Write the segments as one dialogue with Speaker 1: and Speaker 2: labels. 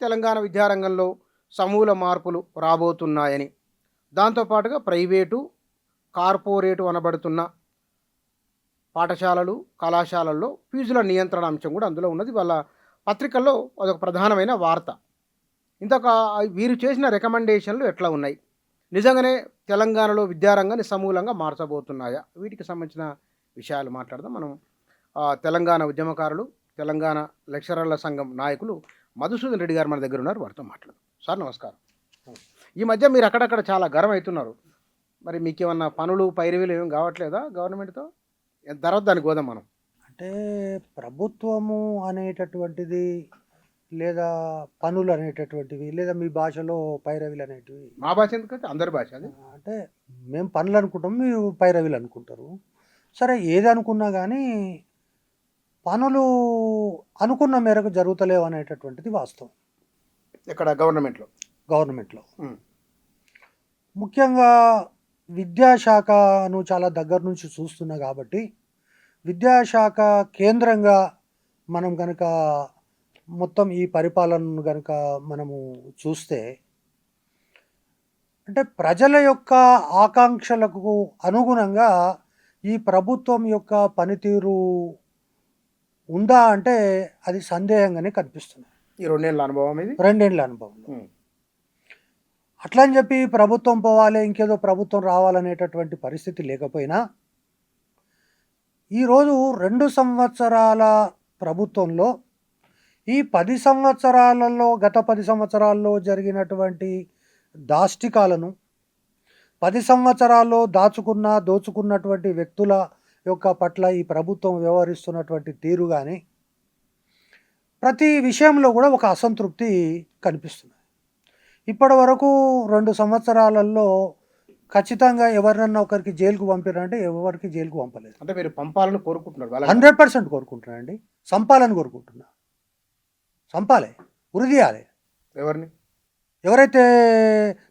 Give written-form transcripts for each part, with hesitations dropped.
Speaker 1: తెలంగాణ విద్యారంగంలో సమూల మార్పులు రాబోతున్నాయని, దాంతోపాటుగా ప్రైవేటు, కార్పొరేటు అనబడుతున్న పాఠశాలలు, కళాశాలల్లో ఫీజుల నియంత్రణ అంశం కూడా అందులో ఉన్నది. వాళ్ళ పత్రికల్లో అదొక ప్రధానమైన వార్త. ఇంతక వీరు చేసిన రికమెండేషన్లు ఎట్లా ఉన్నాయి? నిజంగానే తెలంగాణలో విద్యారంగాన్ని సమూలంగా మార్చబోతున్నాయా? వీటికి సంబంధించిన విషయాలు మాట్లాడదాం మనం. తెలంగాణ ఉద్యమకారులు, తెలంగాణ లెక్చరర్ల సంఘం నాయకులు మధుసూదన్ రెడ్డి గారు మన దగ్గర ఉన్నారు. వారితో మాట్లాడదాం. సార్ నమస్కారం. ఈ మధ్య మీరు అక్కడక్కడ చాలా గరం అవుతున్నారు. మరి మీకు ఏమన్నా పనులు పైరవీలు ఏమి కావట్లేదా గవర్నమెంట్తో? తర్వాత దానికి పోదాం మనం.
Speaker 2: అంటే ప్రభుత్వము అనేటటువంటిది లేదా పనులు అనేటటువంటివి లేదా మీ భాషలో పైరవీలు అనేటివి,
Speaker 1: మా భాష ఎందుకంటే అందరి భాష అది.
Speaker 2: అంటే మేము పనులు అనుకుంటాం, మీరు పైరవీలు అనుకుంటారు. సరే, ఏది అనుకున్నా కానీ పనులు అనుకున్న మేరకు జరుగుతలేవు అనేటటువంటిది వాస్తవం.
Speaker 1: ఇక్కడ గవర్నమెంట్లో
Speaker 2: ముఖ్యంగా విద్యాశాఖను చాలా దగ్గర నుంచి చూస్తున్నా కాబట్టి విద్యాశాఖ కేంద్రంగా మనం కనుక మొత్తం ఈ పరిపాలనను కనుక మనము చూస్తే, అంటే ప్రజల యొక్క ఆకాంక్షలకు అనుగుణంగా ఈ ప్రభుత్వం యొక్క పనితీరు ఉందా అంటే అది సందేహంగానే కనిపిస్తుంది.
Speaker 1: ఈ 2 ఏళ్ళ అనుభవం ఇది,
Speaker 2: 2 ఏళ్ళ అనుభవంలో. అట్లా అని చెప్పి ప్రభుత్వం పోవాలి, ఇంకేదో ప్రభుత్వం రావాలనేటటువంటి పరిస్థితి లేకపోయినా ఈరోజు 2 సంవత్సరాల ప్రభుత్వంలో ఈ 10 సంవత్సరాలలో గత 10 సంవత్సరాల్లో జరిగినటువంటి దాష్టికాలను, 10 సంవత్సరాల్లో దోచుకున్నటువంటి వ్యక్తుల యొక్క పట్ల ఈ ప్రభుత్వం వ్యవహరిస్తున్నటువంటి తీరు కానీ ప్రతి విషయంలో కూడా ఒక అసంతృప్తి కనిపిస్తుంది. ఇప్పటి వరకు 2 సంవత్సరాలలో ఖచ్చితంగా ఎవరినన్నా ఒకరికి జైలుకు పంపారంటే ఎవరికి జైలుకు పంపలేదు.
Speaker 1: అంటే మీరు పంపాలని కోరుకుంటున్నారు?
Speaker 2: 100% కోరుకుంటున్నానండి. సంపాలని కోరుకుంటున్నా. సంపాలి, ఉరి తీయాలి.
Speaker 1: ఎవరిని?
Speaker 2: ఎవరైతే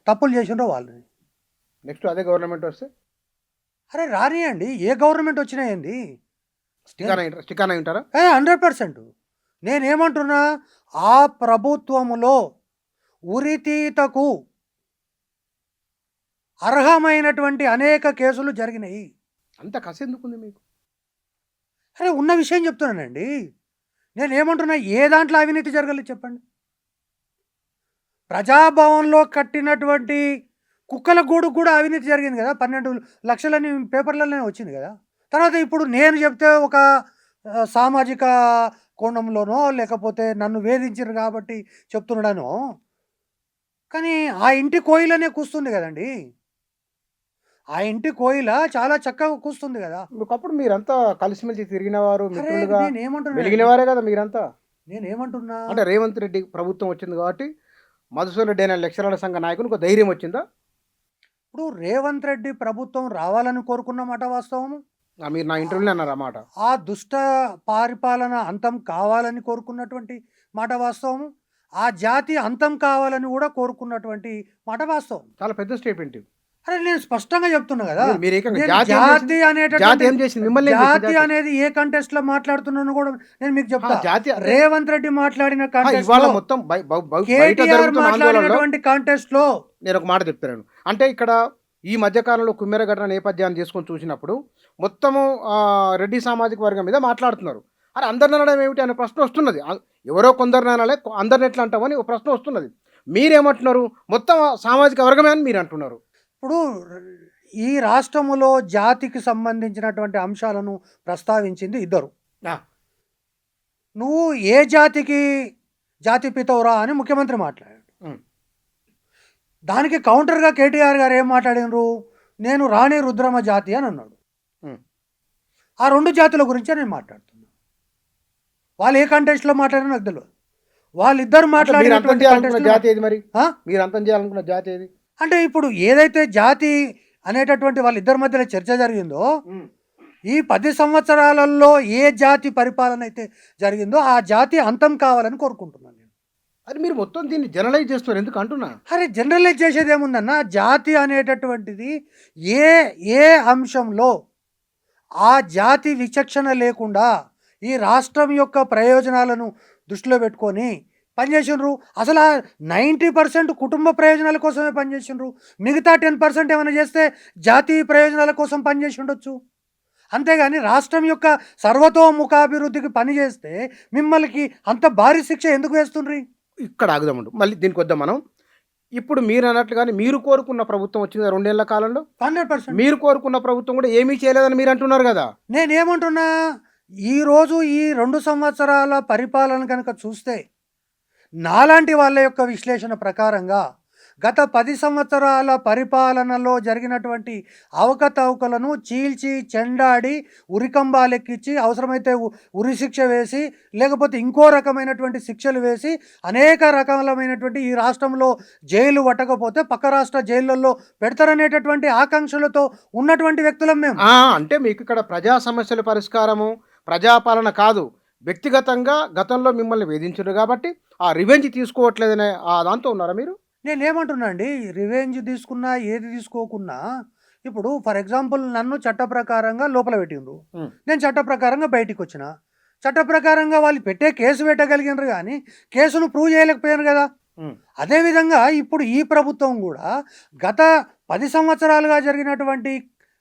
Speaker 2: తప్పులు చేసిండ్రో వాళ్ళని.
Speaker 1: నెక్స్ట్ అదే గవర్నమెంట్ వస్తే
Speaker 2: అరే రానియండి, ఏ గవర్నమెంట్ వచ్చినా ఏంది,
Speaker 1: స్టికానా ఉంటారా?
Speaker 2: 100%. నేనేమంటున్నా, ఆ ప్రభుత్వములో ఉరితీతకు అర్హమైనటువంటి అనేక కేసులు జరిగినాయి.
Speaker 1: అంత కసి ఎందుకుంది మీకు?
Speaker 2: అరే ఉన్న విషయం చెప్తున్నానండి. నేనేమంటున్నా, ఏ దాంట్లో అవినీతి జరగలేదు చెప్పండి. ప్రజాభవన్లో కట్టినటువంటి కుక్కల గూడు కూడా అవినీతి జరిగింది కదా. 12 లక్షలని పేపర్లలోనే వచ్చింది కదా. తర్వాత ఇప్పుడు నేను చెప్తే ఒక సామాజిక కోణంలోనో లేకపోతే నన్ను వేధించారు కాబట్టి చెప్తున్నాడనో, కానీ ఆ ఇంటి కోయిలనే కూస్తుంది కదండి. ఆ ఇంటి కోయిల చాలా చక్కగా కూస్తుంది కదా.
Speaker 1: ఒకప్పుడు మీరంతా కలిసిమెలిసి తిరిగిన వారు, మిత్రులుగా
Speaker 2: నేనేమంటున్నా,
Speaker 1: వెలిగిన వారే కదా మీరంతా.
Speaker 2: నేనేమంటున్నా
Speaker 1: అంటే రేవంత్ రెడ్డి ప్రభుత్వం వచ్చింది కాబట్టి మధుసూదన్ రెడ్డి అనే లెక్చరర్ల సంఘ నాయకునికి ఒక ధైర్యం వచ్చిందా?
Speaker 2: ఇప్పుడు రేవంత్ రెడ్డి ప్రభుత్వం రావాలని కోరుకున్నమాట వాస్తవము.
Speaker 1: మీరు నా ఇంటర్వ్యూలో అన్నారు ఆ మాట.
Speaker 2: ఆ దుష్ట పరిపాలన అంతం కావాలని కోరుకున్నటువంటి మాట వాస్తవము. ఆ జాతి అంతం కావాలని కూడా కోరుకున్నటువంటి మాట వాస్తవం.
Speaker 1: చాలా పెద్ద స్టేట్మెంట్.
Speaker 2: అరే నేను స్పష్టంగా చెప్తున్నా కదా.
Speaker 1: జాతి
Speaker 2: అనేది ఏ కంటెస్ట్ లో మాట్లాడుతున్నాను కూడా నేను మీకు చెప్తా. రేవంత్ రెడ్డి మాట్లాడిన కాంటెస్ట్ లో
Speaker 1: నేను ఒక మాట చెప్తాను. అంటే ఇక్కడ ఈ మధ్యకాలంలో కుమ్మెర ఘటన నేపథ్యాన్ని తీసుకొని చూసినప్పుడు మొత్తము రెడ్డి సామాజిక వర్గం మీద మాట్లాడుతున్నారు. అరే అందరిని అనడం ఏమిటి అనే ప్రశ్న వస్తున్నది. ఎవరో కొందరిని అనాలే, అందరిని ఎట్లా అంటామని ఒక ప్రశ్న వస్తున్నది. మీరేమంటున్నారు? మొత్తం సామాజిక వర్గమే అని మీరు అంటున్నారు.
Speaker 2: ఇప్పుడు ఈ రాష్ట్రములో జాతికి సంబంధించినటువంటి అంశాలను ప్రస్తావించింది ఇద్దరు. నువ్వు ఏ జాతికి జాతి పితవురా అని ముఖ్యమంత్రి మాట్లాడాడు. దానికి కౌంటర్గా కేటీఆర్ గారు ఏం మాట్లాడినారు? నేను రాణి రుద్రమ జాతి అని అన్నాడు. ఆ 2 జాతుల గురించే నేను మాట్లాడుతున్నా. వాళ్ళు ఏ కంటెస్ట్లో మాట్లాడారో నాకు తెలియదు. వాళ్ళిద్దరు మాట్లాడినటువంటి
Speaker 1: జాతి ఏది? మరి మీరు అంతం చేయాలనుకున్న జాతి ఏది?
Speaker 2: అంటే ఇప్పుడు ఏదైతే జాతి అనేటటువంటి వాళ్ళిద్దరి మధ్యలో చర్చ జరిగిందో, ఈ 10 సంవత్సరాలలో ఏ జాతి పరిపాలన అయితే జరిగిందో ఆ జాతి అంతం కావాలని కోరుకుంటున్నాను నేను.
Speaker 1: అది మీరు మొత్తం దీన్ని జనరలైజ్ చేస్తున్నారు ఎందుకు అంటున్నా?
Speaker 2: అరే జనరలైజ్ చేసేది ఏముందన్న, జాతి అనేటటువంటిది ఏ అంశంలో ఆ జాతి విచక్షణ లేకుండా ఈ రాష్ట్రం యొక్క ప్రయోజనాలను దృష్టిలో పెట్టుకొని పనిచేసిండ్రు. అసలు 90% కుటుంబ ప్రయోజనాల కోసమే పనిచేసిండ్రు. మిగతా 10% ఏమైనా చేస్తే జాతీయ ప్రయోజనాల కోసం పనిచేసి ఉండొచ్చు. అంతేగాని రాష్ట్రం యొక్క సర్వతోముఖాభివృద్ధికి పనిచేస్తే మిమ్మల్ని అంత భారీ శిక్ష ఎందుకు వేస్తుండ్రి?
Speaker 1: ఇక్కడ ఆగుదామండి. మళ్ళీ దీనికి వద్దాం మనం. ఇప్పుడు మీరు అన్నట్లుగానే మీరు కోరుకున్న ప్రభుత్వం వచ్చింది కదా 2 ఏళ్ల కాలంలో.
Speaker 2: 100%.
Speaker 1: మీరు కోరుకున్న ప్రభుత్వం కూడా ఏమీ చేయలేదని మీరు అంటున్నారు కదా.
Speaker 2: నేనేమంటున్నా, ఈరోజు ఈ 2 సంవత్సరాల పరిపాలన కనుక చూస్తే నాలాంటి వాళ్ళ యొక్క విశ్లేషణ ప్రకారంగా గత 10 సంవత్సరాల పరిపాలనలో జరిగినటువంటి అవకతవకలను చీల్చి చెండాడి ఉరికంబాలెక్కించి అవసరమైతే ఉరి శిక్ష వేసి లేకపోతే ఇంకో రకమైనటువంటి శిక్షలు వేసి అనేక రకాలమైనటువంటి ఈ రాష్ట్రంలో జైలు పట్టకపోతే పక్క రాష్ట్ర జైళ్ళల్లో పెడతారనేటటువంటి ఆకాంక్షలతో ఉన్నటువంటి వ్యక్తులం మేము.
Speaker 1: అంటే మీకు ఇక్కడ ప్రజా సమస్యల పరిష్కారము ప్రజాపాలన కాదు, వ్యక్తిగతంగా గతంలో మిమ్మల్ని వేధించారు కాబట్టి ఆ రివెంజ్ తీసుకోవట్లేదనే దాంతో ఉన్నారా మీరు?
Speaker 2: నేనేమంటున్నా అండి, రివెంజ్ తీసుకున్నా ఏది తీసుకోకున్నా ఇప్పుడు ఫర్ ఎగ్జాంపుల్ నన్ను చట్ట ప్రకారంగా లోపల పెట్టిండ్రు, నేను చట్ట ప్రకారంగా బయటికి వచ్చిన. చట్ట ప్రకారంగా వాళ్ళు పెట్టే కేసు పెట్టగలిగినారు కానీ కేసును ప్రూవ్ చేయలేకపోయారు కదా. అదేవిధంగా ఇప్పుడు ఈ ప్రభుత్వం కూడా గత 10 సంవత్సరాలుగా జరిగినటువంటి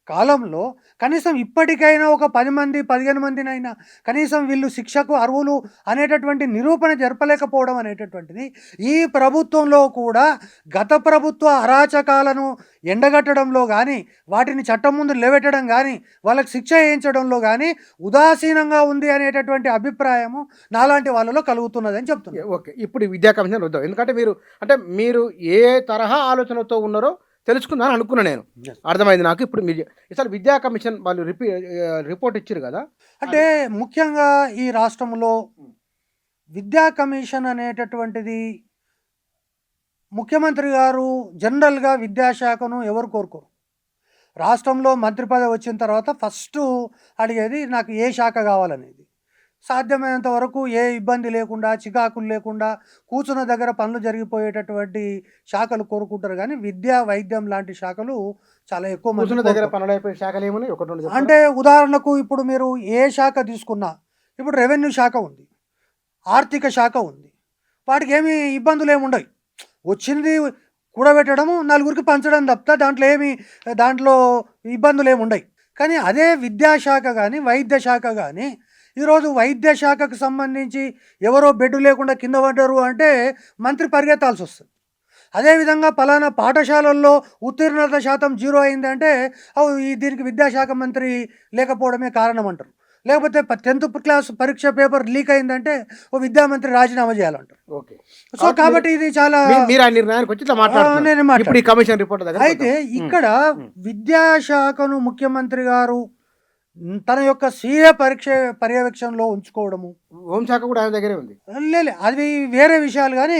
Speaker 2: కాలంలో కనీసం ఇప్పటికైనా ఒక 10 మంది 15 మందినైనా కనీసం వీళ్ళు శిక్షకు అర్హులు అనేటటువంటి నిరూపణ జరపలేకపోవడం అనేటటువంటిది ఈ ప్రభుత్వంలో కూడా గత ప్రభుత్వ అరాచకాలను ఎండగట్టడంలో కానీ వాటిని చట్టం ముందు నిలబెట్టడం కానీ వాళ్ళకి శిక్ష వేయించడంలో కానీ ఉదాసీనంగా ఉంది అనేటటువంటి అభిప్రాయము నాలాంటి వాళ్ళలో కలుగుతున్నదని చెప్తున్నారు.
Speaker 1: ఓకే, ఇప్పుడు ఈ విద్యా కమిషన్ వద్దాం. ఎందుకంటే మీరు ఏ తరహా ఆలోచనతో ఉన్నారో తెలుసుకుందని అనుకున్నా నేను. అర్థమైంది నాకు. ఇప్పుడు మీరు అసలు విద్యా కమిషన్ వాళ్ళు రిపోర్ట్ ఇచ్చారు కదా,
Speaker 2: అంటే ముఖ్యంగా ఈ రాష్ట్రంలో విద్యా కమిషన్ అనేటటువంటిది ముఖ్యమంత్రి గారు జనరల్గా విద్యాశాఖను ఎవరు కోరుకోరు. రాష్ట్రంలో మంత్రి పదవి వచ్చిన తర్వాత ఫస్ట్ అడిగేది నాకు ఏ శాఖ కావాలనేది. సాధ్యమైనంత వరకు ఏ ఇబ్బంది లేకుండా చికాకులు లేకుండా కూర్చున్న దగ్గర పనులు జరిగిపోయేటటువంటి శాఖలు కోరుకుంటారు కానీ విద్యా వైద్యం లాంటి శాఖలు చాలా ఎక్కువ మంది
Speaker 1: దగ్గర పనులు అయిపోయే శాఖలు ఏమని ఒకటి.
Speaker 2: అంటే ఉదాహరణకు ఇప్పుడు మీరు ఏ శాఖ తీసుకున్నా, ఇప్పుడు రెవెన్యూ శాఖ ఉంది, ఆర్థిక శాఖ ఉంది, వాటికి ఏమి ఇబ్బందులు ఏమి ఉండవు. వచ్చింది కూడబెట్టడము నలుగురికి పంచడం తప్ప దాంట్లో ఇబ్బందులు ఏమి ఉండవు. కానీ అదే విద్యాశాఖ కానీ వైద్య శాఖ కానీ ఈరోజు వైద్య శాఖకు సంబంధించి ఎవరో బెడ్ లేకుండా కింద పడ్డారు అంటే మంత్రి పరిగెత్తాల్సి వస్తుంది. అదేవిధంగా పలానా పాఠశాలల్లో ఉత్తీర్ణత శాతం 0 అయిందంటే దీనికి విద్యాశాఖ మంత్రి లేకపోవడమే కారణం అంటారు. లేకపోతే 10th క్లాస్ పరీక్ష పేపర్ లీక్ అయిందంటే విద్యామంత్రి రాజీనామా చేయాలంటారు.
Speaker 1: ఓకే,
Speaker 2: సో కాబట్టి ఇది చాలా అయితే ఇక్కడ విద్యాశాఖను ముఖ్యమంత్రి గారు తన యొక్క స్వీయ పర్యవేక్షణలో ఉంచుకోవడము,
Speaker 1: హోంశాఖ కూడా ఆయన దగ్గరే ఉంది.
Speaker 2: లేదు అది వేరే విషయాలు. కానీ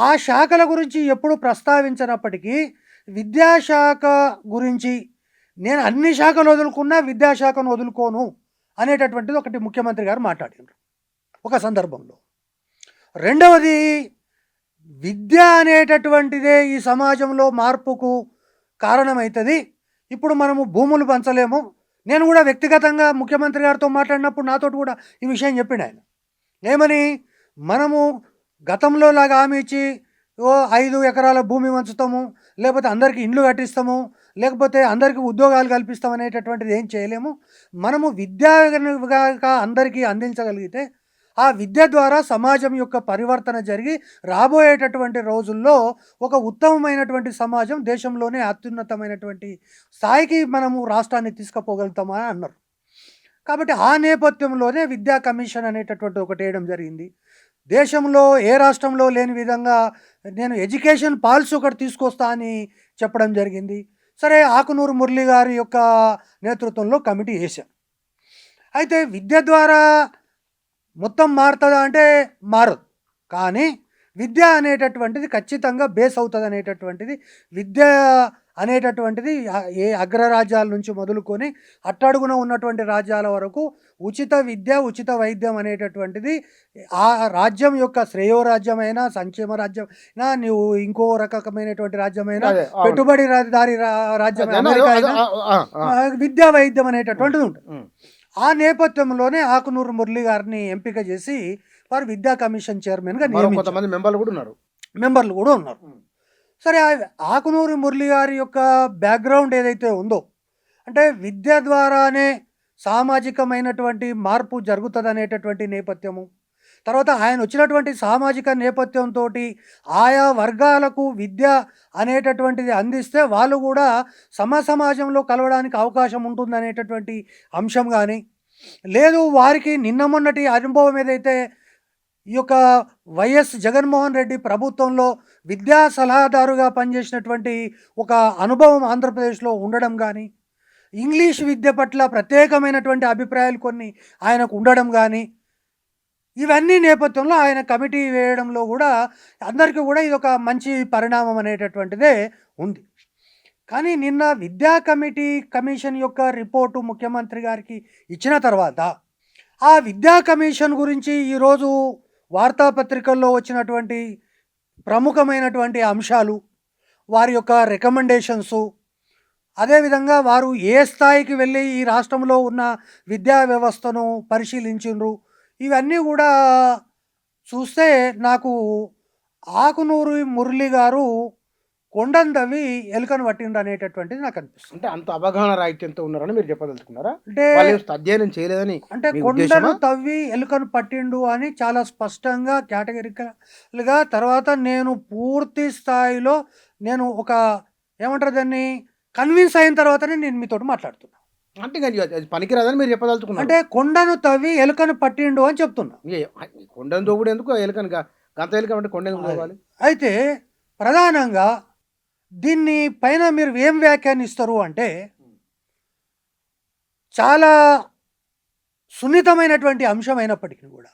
Speaker 2: ఆ శాఖల గురించి ఎప్పుడు ప్రస్తావించినప్పటికీ విద్యాశాఖ గురించి నేను అన్ని శాఖలు వదులుకున్నా విద్యాశాఖను వదులుకోను అనేటటువంటిది ఒకటి ముఖ్యమంత్రి గారు మాట్లాడారు ఒక సందర్భంలో. రెండవది, విద్య అనేటటువంటిదే ఈ సమాజంలో మార్పుకు కారణమవుతుంది. ఇప్పుడు మనము భూములు పంచలేము. నేను కూడా వ్యక్తిగతంగా ముఖ్యమంత్రి గారితో మాట్లాడినప్పుడు నాతో కూడా ఈ విషయం చెప్పిండు ఆయన. ఏమని, మనము గతంలో లాగా హామీ ఇచ్చి 5 ఎకరాల భూమి వంచుతాము, లేకపోతే అందరికీ ఇండ్లు కట్టిస్తాము, లేకపోతే అందరికీ ఉద్యోగాలు కల్పిస్తాం అనేటటువంటిది ఏం చేయలేము. మనము విద్యగా అందరికీ అందించగలిగితే ఆ విద్య ద్వారా సమాజం యొక్క పరివర్తన జరిగి రాబోయేటటువంటి రోజుల్లో ఒక ఉత్తమమైనటువంటి సమాజం, దేశంలోనే అత్యున్నతమైనటువంటి స్థాయికి మనము రాష్ట్రాన్ని తీసుకుపోగలుగుతామని అన్నారు. కాబట్టి ఆ నేపథ్యంలోనే విద్యా కమిషన్ అనేటటువంటి ఒకటి వేయడం జరిగింది. దేశంలో ఏ రాష్ట్రంలో లేని విధంగా నేను ఎడ్యుకేషన్ పాలసీ ఒకటి తీసుకొస్తా అని చెప్పడం జరిగింది. సరే, ఆకునూరు మురళి గారి యొక్క నేతృత్వంలో కమిటీ వేశాం. అయితే విద్య ద్వారా మొత్తం మారుతుందా అంటే మారదు. కానీ విద్య అనేటటువంటిది ఖచ్చితంగా బేస్ అవుతుంది అనేటటువంటిది, విద్య అనేటటువంటిది ఏ అగ్రరాజ్యాల నుంచి మొదలుకొని అట్టడుగున ఉన్నటువంటి రాజ్యాల వరకు ఉచిత విద్య ఉచిత వైద్యం అనేటటువంటిది ఆ రాజ్యం యొక్క శ్రేయోరాజ్యమైనా సంక్షేమ రాజ్యమైనా నువ్వు ఇంకో రకమైనటువంటి రాజ్యమైనా పెట్టుబడిదారి రాజ్యమైనా విద్యా వైద్యం అనేటటువంటిది ఉంటుంది. ఆ నేపథ్యంలోనే ఆకునూరు మురళి గారిని ఎంపిక చేసి వారు విద్యా కమిషన్ చైర్మన్గా
Speaker 1: మరో
Speaker 2: నియమించారు.
Speaker 1: కొంతమంది మెంబర్లు కూడా ఉన్నారు.
Speaker 2: మెంబర్లు కూడా ఉన్నారు. సరే, ఆకునూరి మురళి గారి యొక్క బ్యాక్గ్రౌండ్ ఏదైతే ఉందో, అంటే విద్య ద్వారానే సామాజికమైనటువంటి మార్పు జరుగుతుంది అనేటటువంటి నేపథ్యము, తర్వాత ఆయన వచ్చినటువంటి సామాజిక నేపథ్యంతో ఆయా వర్గాలకు విద్య అనేటటువంటిది అందిస్తే వాళ్ళు కూడా సమాజంలో కలవడానికి అవకాశం ఉంటుంది అనేటటువంటి అంశం కానీ, లేదు వారికి నిన్న మొన్నటి అనుభవం ఏదైతే ఈ యొక్క వైఎస్ జగన్మోహన్ రెడ్డి ప్రభుత్వంలో విద్యా సలహాదారుగా పనిచేసినటువంటి ఒక అనుభవం ఆంధ్రప్రదేశ్లో ఉండడం కానీ, ఇంగ్లీష్ విద్య పట్ల ప్రత్యేకమైనటువంటి అభిప్రాయాలు కొన్ని ఆయనకు ఉండడం కానీ, ఇవన్నీ నేపథ్యంలో ఆయన కమిటీ వేయడంలో కూడా అందరికీ కూడా ఇది ఒక మంచి పరిణామం అనేటటువంటిదే ఉంది. కానీ నిన్న విద్యా కమిషన్ యొక్క రిపోర్టు ముఖ్యమంత్రి గారికి ఇచ్చిన తర్వాత ఆ విద్యా కమిషన్ గురించి ఈరోజు వార్తాపత్రికల్లో వచ్చినటువంటి ప్రముఖమైనటువంటి అంశాలు, వారి యొక్క రికమెండేషన్సు, అదేవిధంగా వారు ఏ స్థాయికి వెళ్ళి ఈ రాష్ట్రంలో ఉన్న విద్యా వ్యవస్థను పరిశీలించిండ్రు, ఇవన్నీ కూడా చూస్తే నాకు ఆకునూరి మురళి గారు కొండను తవ్వి ఎలుకను పట్టిండ్రు అనేటటువంటిది నాకు అనిపిస్తుంది.
Speaker 1: అంటే అంత అవగాహన రాహిత్యంతో ఉన్నారని మీరు చెప్పదలుచుకున్నారా?
Speaker 2: అంటే
Speaker 1: అధ్యయనం చేయలేదని
Speaker 2: అంటే
Speaker 1: మీ
Speaker 2: కొండను
Speaker 1: ఉద్దేశమా?
Speaker 2: తవ్వి ఎలుకను పట్టిండు అని చాలా స్పష్టంగా కేటగిరికల్గా తర్వాత నేను పూర్తి స్థాయిలో నేను ఒక ఏమంటారు దాన్ని కన్విన్స్ అయిన తర్వాతనే నేను మీతో మాట్లాడుతున్నా.
Speaker 1: అంటే ఇక అది పనికిరాదని మీరు చెప్పదలుచుకున్నారు.
Speaker 2: అంటే కొండను తవ్వి ఎలుకను పట్టిండు అని చెప్తున్నా.
Speaker 1: కొండను దోగుడు ఎందుకు, ఎలుకను గంత ఎలుక అంటే కొండ ఎందుకు తోగాలి?
Speaker 2: అయితే ప్రధానంగా దీన్ని పైన మీరు ఏం వ్యాఖ్యానిస్తారు అంటే, చాలా సున్నితమైనటువంటి అంశం అయినప్పటికీ కూడా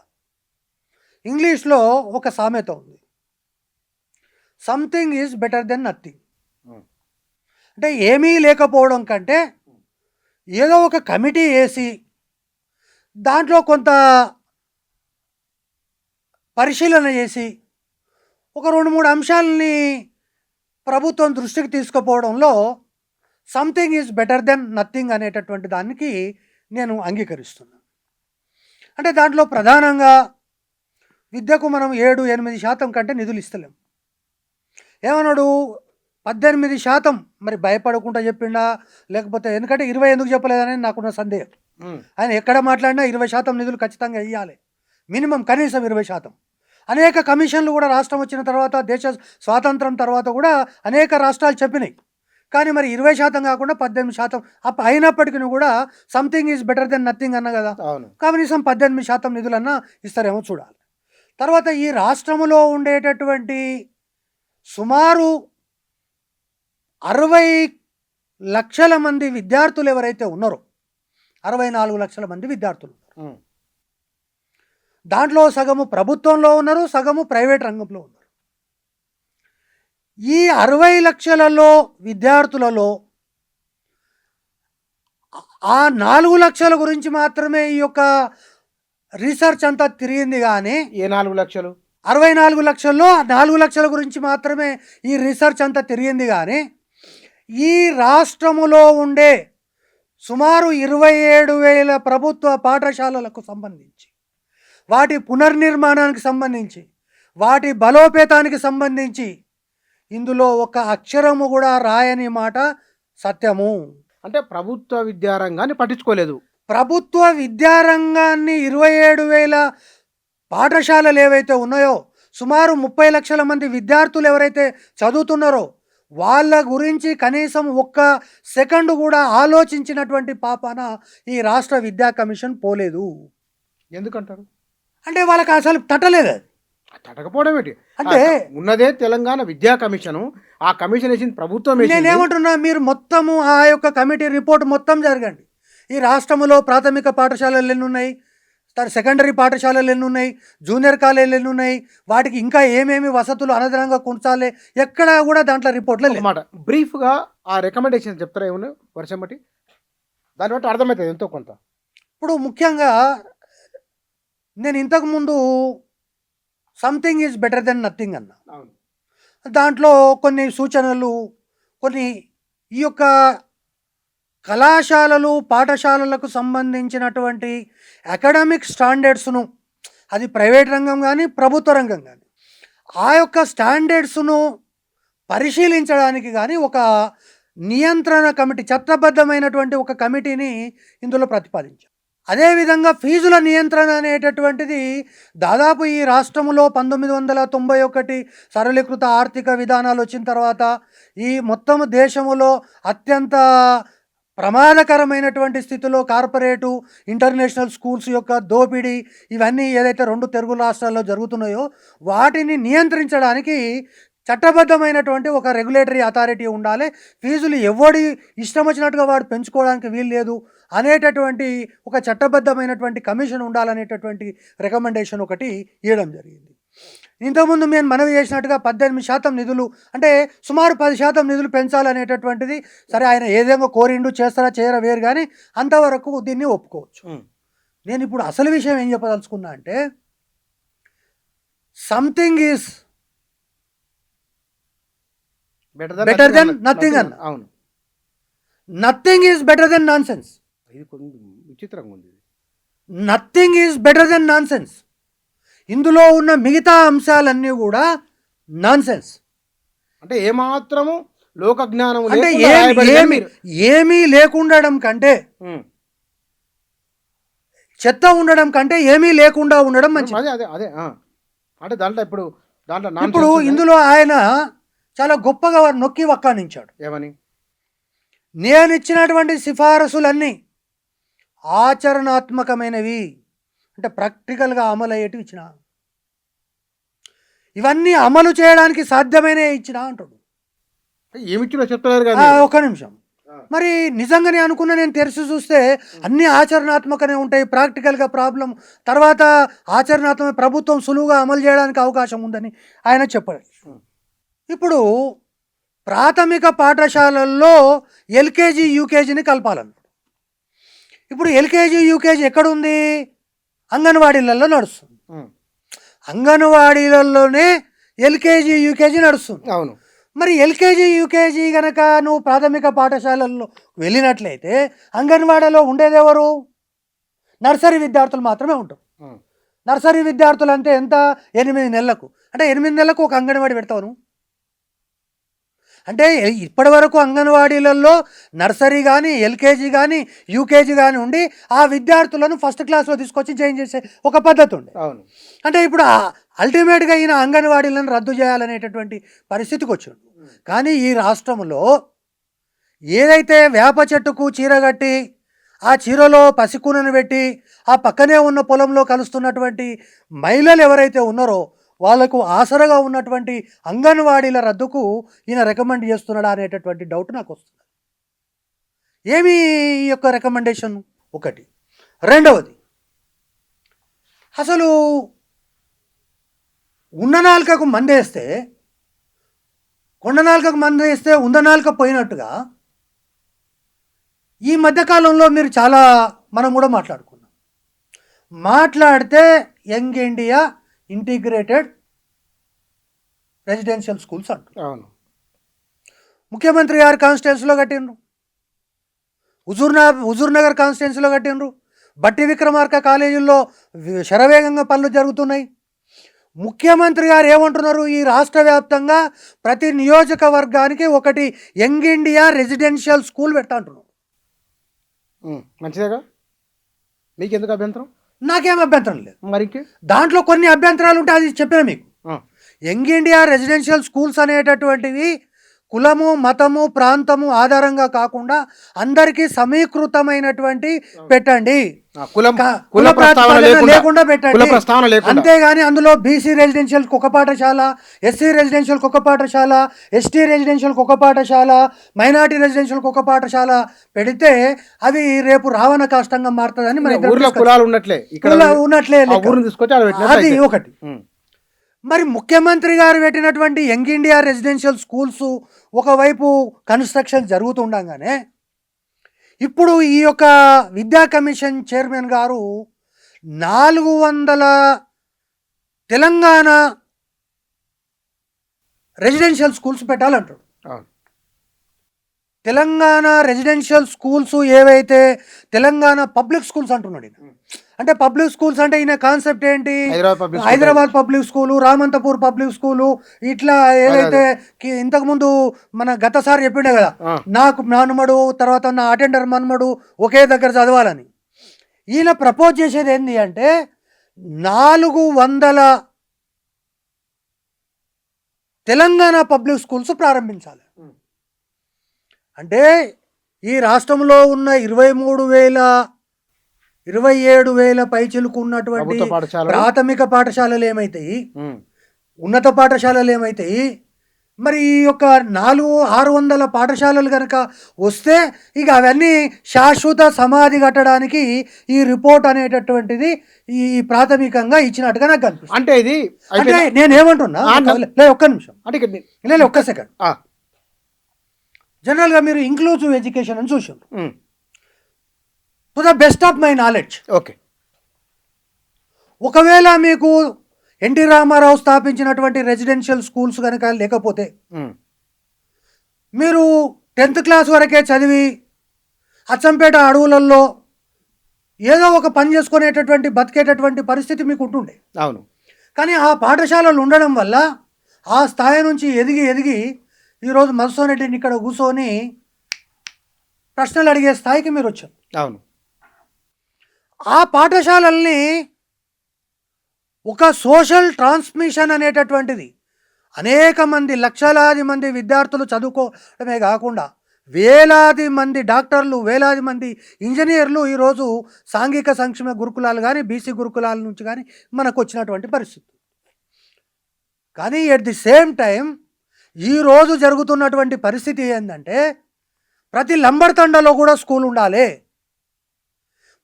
Speaker 2: ఇంగ్లీష్లో ఒక సామెత ఉంది, something is better than nothing. అంటే ఏమీ లేకపోవడం కంటే ఏదో ఒక కమిటీ వేసి దాంట్లో కొంత పరిశీలన చేసి ఒక 2-3 అంశాలని ప్రభుత్వం దృష్టికి తీసుకుపోవడంలో something is better than nothing అనేటటువంటి దానికి నేను అంగీకరిస్తున్నాను. అంటే దాంట్లో ప్రధానంగా విద్యకు మనం 7-8% కంటే నిధులు ఇస్తలేం. ఏమన్నాడు, 18% మరి భయపడకుండా చెప్పిండా లేకపోతే, ఎందుకంటే 20 ఎందుకు చెప్పలేదని నాకున్న సందేహం. ఆయన ఎక్కడ మాట్లాడినా 20% నిధులు ఖచ్చితంగా ఇవ్వాలి, మినిమం కనీసం 20%. అనేక కమిషన్లు కూడా రాష్ట్రం వచ్చిన తర్వాత, దేశ స్వాతంత్రం తర్వాత కూడా అనేక రాష్ట్రాలు చెప్పినాయి. కానీ మరి 20% కాకుండా 18% అయినప్పటికీ కూడా something is better than nothing అన్న కదా, కనీసం 18% నిధులన్నా ఇస్తారేమో చూడాలి. తర్వాత ఈ రాష్ట్రంలో ఉండేటటువంటి సుమారు 60 లక్షల మంది విద్యార్థులు ఎవరైతే ఉన్నారో, 64 లక్షల మంది విద్యార్థులు, దాంట్లో సగము ప్రభుత్వంలో ఉన్నారు, సగము ప్రైవేట్ రంగంలో ఉన్నారు. ఈ 60 లక్షలలో విద్యార్థులలో ఆ 4 లక్షల గురించి మాత్రమే ఈ యొక్క రీసెర్చ్ అంతా తిరిగింది. కానీ
Speaker 1: ఏ 4 లక్షలు?
Speaker 2: 64 లక్షల్లో 4 లక్షల గురించి మాత్రమే ఈ రీసెర్చ్ అంతా తిరిగింది. కానీ ఈ రాష్ట్రములో ఉండే సుమారు 27,000 ప్రభుత్వ పాఠశాలలకు సంబంధించి, వాటి పునర్నిర్మాణానికి సంబంధించి, వాటి బలోపేతానికి సంబంధించి ఇందులో ఒక అక్షరము కూడా రాయని మాట సత్యము.
Speaker 1: అంటే ప్రభుత్వ విద్యారంగాన్ని పట్టించుకోలేదు.
Speaker 2: ప్రభుత్వ విద్యారంగాన్ని 27,000 పాఠశాలలు ఏవైతే ఉన్నాయో, సుమారు 30 లక్షల మంది విద్యార్థులు ఎవరైతే చదువుతున్నారో వాళ్ళ గురించి కనీసం 1 సెకండ్ కూడా ఆలోచించినటువంటి పాపాన ఈ రాష్ట్ర విద్యా కమిషన్ పోలేదు.
Speaker 1: ఎందుకంటారు?
Speaker 2: అంటే వాళ్ళకి అసలు తట్టలేదు.
Speaker 1: తట్టకపోవడం ఏంటి?
Speaker 2: అంటే
Speaker 1: ఉన్నదే తెలంగాణ విద్యా కమిషను. ఆ కమిషన్ వేసింది ప్రభుత్వం.
Speaker 2: నేనేమంటున్నా, మీరు మొత్తము ఆ యొక్క కమిటీ రిపోర్ట్ మొత్తం జరగండి. ఈ రాష్ట్రంలో ప్రాథమిక పాఠశాలలు ఎన్ని ఉన్నాయి, సెకండరీ పాఠశాలలు ఎన్ని ఉన్నాయి, జూనియర్ కాలేజీలు ఎన్ని ఉన్నాయి, వాటికి ఇంకా ఏమేమి వసతులు అనదనంగా కొనసాలే, ఎక్కడా కూడా దాంట్లో రిపోర్ట్లో
Speaker 1: అన్నమాట. బ్రీఫ్గా ఆ రికమెండేషన్ చెప్తారా ఏమన్నా వర్షం బట్టి? దాన్ని బట్టి అర్థమవుతుంది ఎంతో కొంత.
Speaker 2: ఇప్పుడు ముఖ్యంగా నేను ఇంతకుముందు something is better than nothing అన్నా. దాంట్లో కొన్ని సూచనలు, కొన్ని ఈ యొక్క కళాశాలలు పాఠశాలలకు సంబంధించినటువంటి అకాడమిక్ స్టాండర్డ్స్ను, అది ప్రైవేట్ రంగం కానీ ప్రభుత్వ రంగం కానీ, ఆ యొక్క స్టాండర్డ్స్ను పరిశీలించడానికి కానీ ఒక నియంత్రణ కమిటీ, చట్టబద్ధమైనటువంటి ఒక కమిటీని ఇందులో ప్రతిపాదించాం. అదేవిధంగా ఫీజుల నియంత్రణ అనేటటువంటిది దాదాపు ఈ రాష్ట్రంలో 1991 సరళీకృత ఆర్థిక విధానాలు వచ్చిన తర్వాత ఈ మొత్తం దేశంలో అత్యంత ప్రమాదకరమైనటువంటి స్థితిలో కార్పొరేటు ఇంటర్నేషనల్ స్కూల్స్ యొక్క దోపిడీ, ఇవన్నీ ఏదైతే 2 తెలుగు రాష్ట్రాల్లో జరుగుతున్నాయో వాటిని నియంత్రించడానికి చట్టబద్ధమైనటువంటి ఒక రెగ్యులేటరీ అథారిటీ ఉండాలి. ఫీజులు ఎవడి ఇష్టం వచ్చినట్టుగా వాడు పెంచుకోవడానికి వీలు లేదు అనేటటువంటి ఒక చట్టబద్ధమైనటువంటి కమిషన్ ఉండాలనేటటువంటి రికమెండేషన్ ఒకటి ఇవ్వడం జరిగింది. ఇంతకుముందు మేము మనవి చేసినట్టుగా 18% నిధులు, అంటే సుమారు 10% నిధులు పెంచాలనేటటువంటిది, సరే ఆయన ఏదేమో కోరిండు, చేస్తారా చేయరా వేరు, కానీ అంతవరకు దీన్ని ఒప్పుకోవచ్చు. నేను ఇప్పుడు అసలు విషయం ఏం చెప్పదలుచుకున్నా అంటే, something is better than nothing అన్న.
Speaker 1: అవును,
Speaker 2: nothing is better than nonsense.
Speaker 1: ఇది కొంచెం విచిత్రంగా ఉంది.
Speaker 2: Nothing is better than nonsense. ఇందులో ఉన్న మిగతా అంశాలన్నీ కూడా నాన్ సెన్స్.
Speaker 1: అంటే ఏమాత్రము లోక జ్ఞానం
Speaker 2: అంటే ఏమీ లేకుండడం కంటే, చెత్త ఉండడం కంటే ఏమీ లేకుండా ఉండడం మంచిది.
Speaker 1: అదే అదే అదే అంటే దాంట్లో
Speaker 2: ఇప్పుడు ఇందులో ఆయన చాలా గొప్పగా నొక్కి వక్కానించాడు.
Speaker 1: ఏమని?
Speaker 2: నేను ఇచ్చినటువంటి సిఫారసులన్నీ ఆచరణాత్మకమైనవి, అంటే ప్రాక్టికల్గా అమలు అయ్యేటివి ఇచ్చిన, ఇవన్నీ అమలు చేయడానికి సాధ్యమైన ఇచ్చిన అంటాడు.
Speaker 1: ఏమిచ్చినా చెప్తున్నారు కదా.
Speaker 2: ఒక్క నిమిషం, మరి నిజంగానే అనుకున్న నేను తెరిచి చూస్తే అన్నీ ఆచరణాత్మకనే ఉంటాయి, ప్రాక్టికల్గా ప్రాబ్లం, తర్వాత ఆచరణాత్మక ప్రభుత్వం సులువుగా అమలు చేయడానికి అవకాశం ఉందని ఆయన చెప్పాడు. ఇప్పుడు ప్రాథమిక పాఠశాలల్లో ఎల్కేజీ యూకేజీని కలపాలన్నాడు. ఇప్పుడు ఎల్కేజీ యూకేజీ ఎక్కడుంది? అంగన్వాడీలలో నడుస్తుంది. అంగన్వాడీలలోనే ఎల్కేజీ యూకేజీ నడుస్తుంది.
Speaker 1: అవును.
Speaker 2: మరి ఎల్కేజీ యూకేజీ కనుక నువ్వు ప్రాథమిక పాఠశాలల్లో వెళ్ళినట్లయితే అంగన్వాడీలో ఉండేది ఎవరు? నర్సరీ విద్యార్థులు మాత్రమే ఉంటారు. నర్సరీ విద్యార్థులు అంటే ఎంత? 8 నెలలకు. అంటే 8 నెలలకు ఒక అంగన్వాడీ పెడతావు నువ్వు. అంటే ఇప్పటి వరకు అంగన్వాడీలలో నర్సరీ కానీ ఎల్కేజీ కానీ యూకేజీ కానీ ఉండి ఆ విద్యార్థులను ఫస్ట్ క్లాస్లో తీసుకొచ్చి జాయిన్ చేసే ఒక పద్ధతి ఉంది. అంటే ఇప్పుడు అల్టిమేట్గా ఈయన అంగన్వాడీలను రద్దు చేయాలనేటటువంటి పరిస్థితికి వచ్చాడు. కానీ ఈ రాష్ట్రంలో ఏదైతే వేప చెట్టుకు చీర కట్టి ఆ చీరలో పసికూనను పెట్టి ఆ పక్కనే ఉన్న పొలంలో కలుస్తున్నటువంటి మహిళలు ఎవరైతే ఉన్నారో వాళ్ళకు ఆసరగా ఉన్నటువంటి అంగన్వాడీల రద్దుకు ఈయన రికమెండ్ చేస్తున్నాడా అనేటటువంటి డౌట్ నాకు వస్తుంది. ఏమి ఈ యొక్క రికమెండేషన్? ఒకటి. రెండవది, అసలు ఉన్న నాలుకకు మందేస్తే, కొండ నాలుకకు మందేస్తే ఉంద నాలుక పోయినట్టుగా ఈ మధ్యకాలంలో మీరు చాలా మనం కూడా మాట్లాడుకున్నాం. మాట్లాడితే young India integrated residential schools అంటారు.
Speaker 1: అవును.
Speaker 2: ముఖ్యమంత్రి గారు కాన్స్టిట్యున్సీలో కట్టిండ్రు, హుజూర్ నగర్ కాన్స్టిట్యున్సీలో కట్టిండ్రు, బట్టి విక్రమార్క కాలేజీల్లో శరవేగంగా పనులు జరుగుతున్నాయి. ముఖ్యమంత్రి గారు ఏమంటున్నారు? ఈ రాష్ట్ర వ్యాప్తంగా ప్రతి నియోజకవర్గానికి ఒకటి యంగ్ ఇండియా రెసిడెన్షియల్ స్కూల్ పెడతా అంటున్నారు.
Speaker 1: మంచిదేగా, మీకెందుకు అభ్యంతరం?
Speaker 2: నాకేం అభ్యంతరం లేదు.
Speaker 1: మరి
Speaker 2: దాంట్లో కొన్ని అభ్యంతరాలు ఉంటాయి, అది చెప్పిన మీకు. యంగ్ ఇండియా రెసిడెన్షియల్ స్కూల్స్ అనేటటువంటివి కులము, మతము, ప్రాంతము ఆధారంగా కాకుండా అందరికీ సమీకృతమైనటువంటి పెట్టండి, లేకుండా పెట్టండి. అంతేగాని అందులో బీసీ రెసిడెన్షియల్కి ఒక పాఠశాల, ఎస్సీ రెసిడెన్షియల్కి ఒక పాఠశాల, ఎస్టీ రెసిడెన్షియల్కి ఒక పాఠశాల, మైనార్టీ రెసిడెన్షియల్కి ఒక పాఠశాల పెడితే అవి రేపు రావణ కాష్టంగా మారుతుందని ఉన్నట్లే. అది ఒకటి. మరి ముఖ్యమంత్రి గారు పెట్టినటువంటి యంగ్ ఇండియా రెసిడెన్షియల్ స్కూల్స్ ఒకవైపు కన్స్ట్రక్షన్ జరుగుతుండగానే ఇప్పుడు ఈ యొక్క విద్యా కమిషన్ చైర్మన్ గారు 400 తెలంగాణ రెసిడెన్షియల్ స్కూల్స్ పెట్టాలంటాడు. తెలంగాణ రెసిడెన్షియల్ స్కూల్స్ ఏవైతే తెలంగాణ పబ్లిక్ స్కూల్స్ అంటున్నాడు ఈయన. అంటే పబ్లిక్ స్కూల్స్ అంటే ఈయన కాన్సెప్ట్ ఏంటి? Hyderabad public school, Ramanthapur public school, ఇట్లా ఏదైతే ఇంతకుముందు మన గతసారి చెప్పిండే కదా, నాకు నాన్నమడు తర్వాత నా అటెండర్ మన్మడు ఒకే దగ్గర చదవాలని. ఈయన ప్రపోజ్ చేసేది ఏంటి అంటే 400 తెలంగాణ పబ్లిక్ స్కూల్స్ ప్రారంభించాలి. అంటే ఈ రాష్ట్రంలో ఉన్న 27,000 పైచిలకు ఉన్నటువంటి ప్రాథమిక పాఠశాలలు ఏమైతాయి, ఉన్నత పాఠశాలలు ఏమైతాయి, మరి ఈ యొక్క 400-600 పాఠశాలలు కనుక వస్తే ఇక అవన్నీ శాశ్వత సమాధి కట్టడానికి ఈ రిపోర్ట్ అనేటటువంటిది ఈ ప్రాథమికంగా ఇచ్చినట్టుగా నాకు కనిపిస్తుంది.
Speaker 1: అంటే ఇది
Speaker 2: అంటే నేనేమంటున్నా, ఒక్క నిమిషం, లేదు ఒక్క సెకండ్. జనరల్గా మీరు ఇంక్లూజివ్ ఎడ్యుకేషన్ అని చూసారు. To the best of my knowledge,
Speaker 1: okay,
Speaker 2: ఒకవేళ మీకు ఎన్టీ రామారావు స్థాపించినటువంటి రెసిడెన్షియల్ స్కూల్స్ కనుక లేకపోతే మీరు 10th క్లాస్ వరకే చదివి అచ్చంపేట అడవులలో ఏదో ఒక పని చేసుకునేటటువంటి బతికేటటువంటి పరిస్థితి మీకు ఉంటుండే.
Speaker 1: అవును.
Speaker 2: కానీ ఆ పాఠశాలలు ఉండడం వల్ల ఆ స్థాయి నుంచి ఎదిగి ఈరోజు మధుసూదన్ రెడ్డిని ఇక్కడ కూర్చొని ప్రశ్నలు అడిగే స్థాయికి మీరు వచ్చారు.
Speaker 1: అవును.
Speaker 2: ఆ పాఠశాలల్ని ఒక సోషల్ ట్రాన్స్మిషన్ అనేటటువంటిది అనేక మంది లక్షలాది మంది విద్యార్థులు చదువుకోవడమే కాకుండా వేలాది మంది డాక్టర్లు, వేలాది మంది ఇంజనీర్లు ఈరోజు సాంఘిక సంక్షేమ గురుకులాలు కానీ బీసీ గురుకులాల నుంచి కానీ మనకు వచ్చినటువంటి పరిస్థితి. కానీ ఎట్ ది సేమ్ టైం ఈరోజు జరుగుతున్నటువంటి పరిస్థితి ఏంటంటే ప్రతి లంబర్తండలో కూడా స్కూల్ ఉండాలి,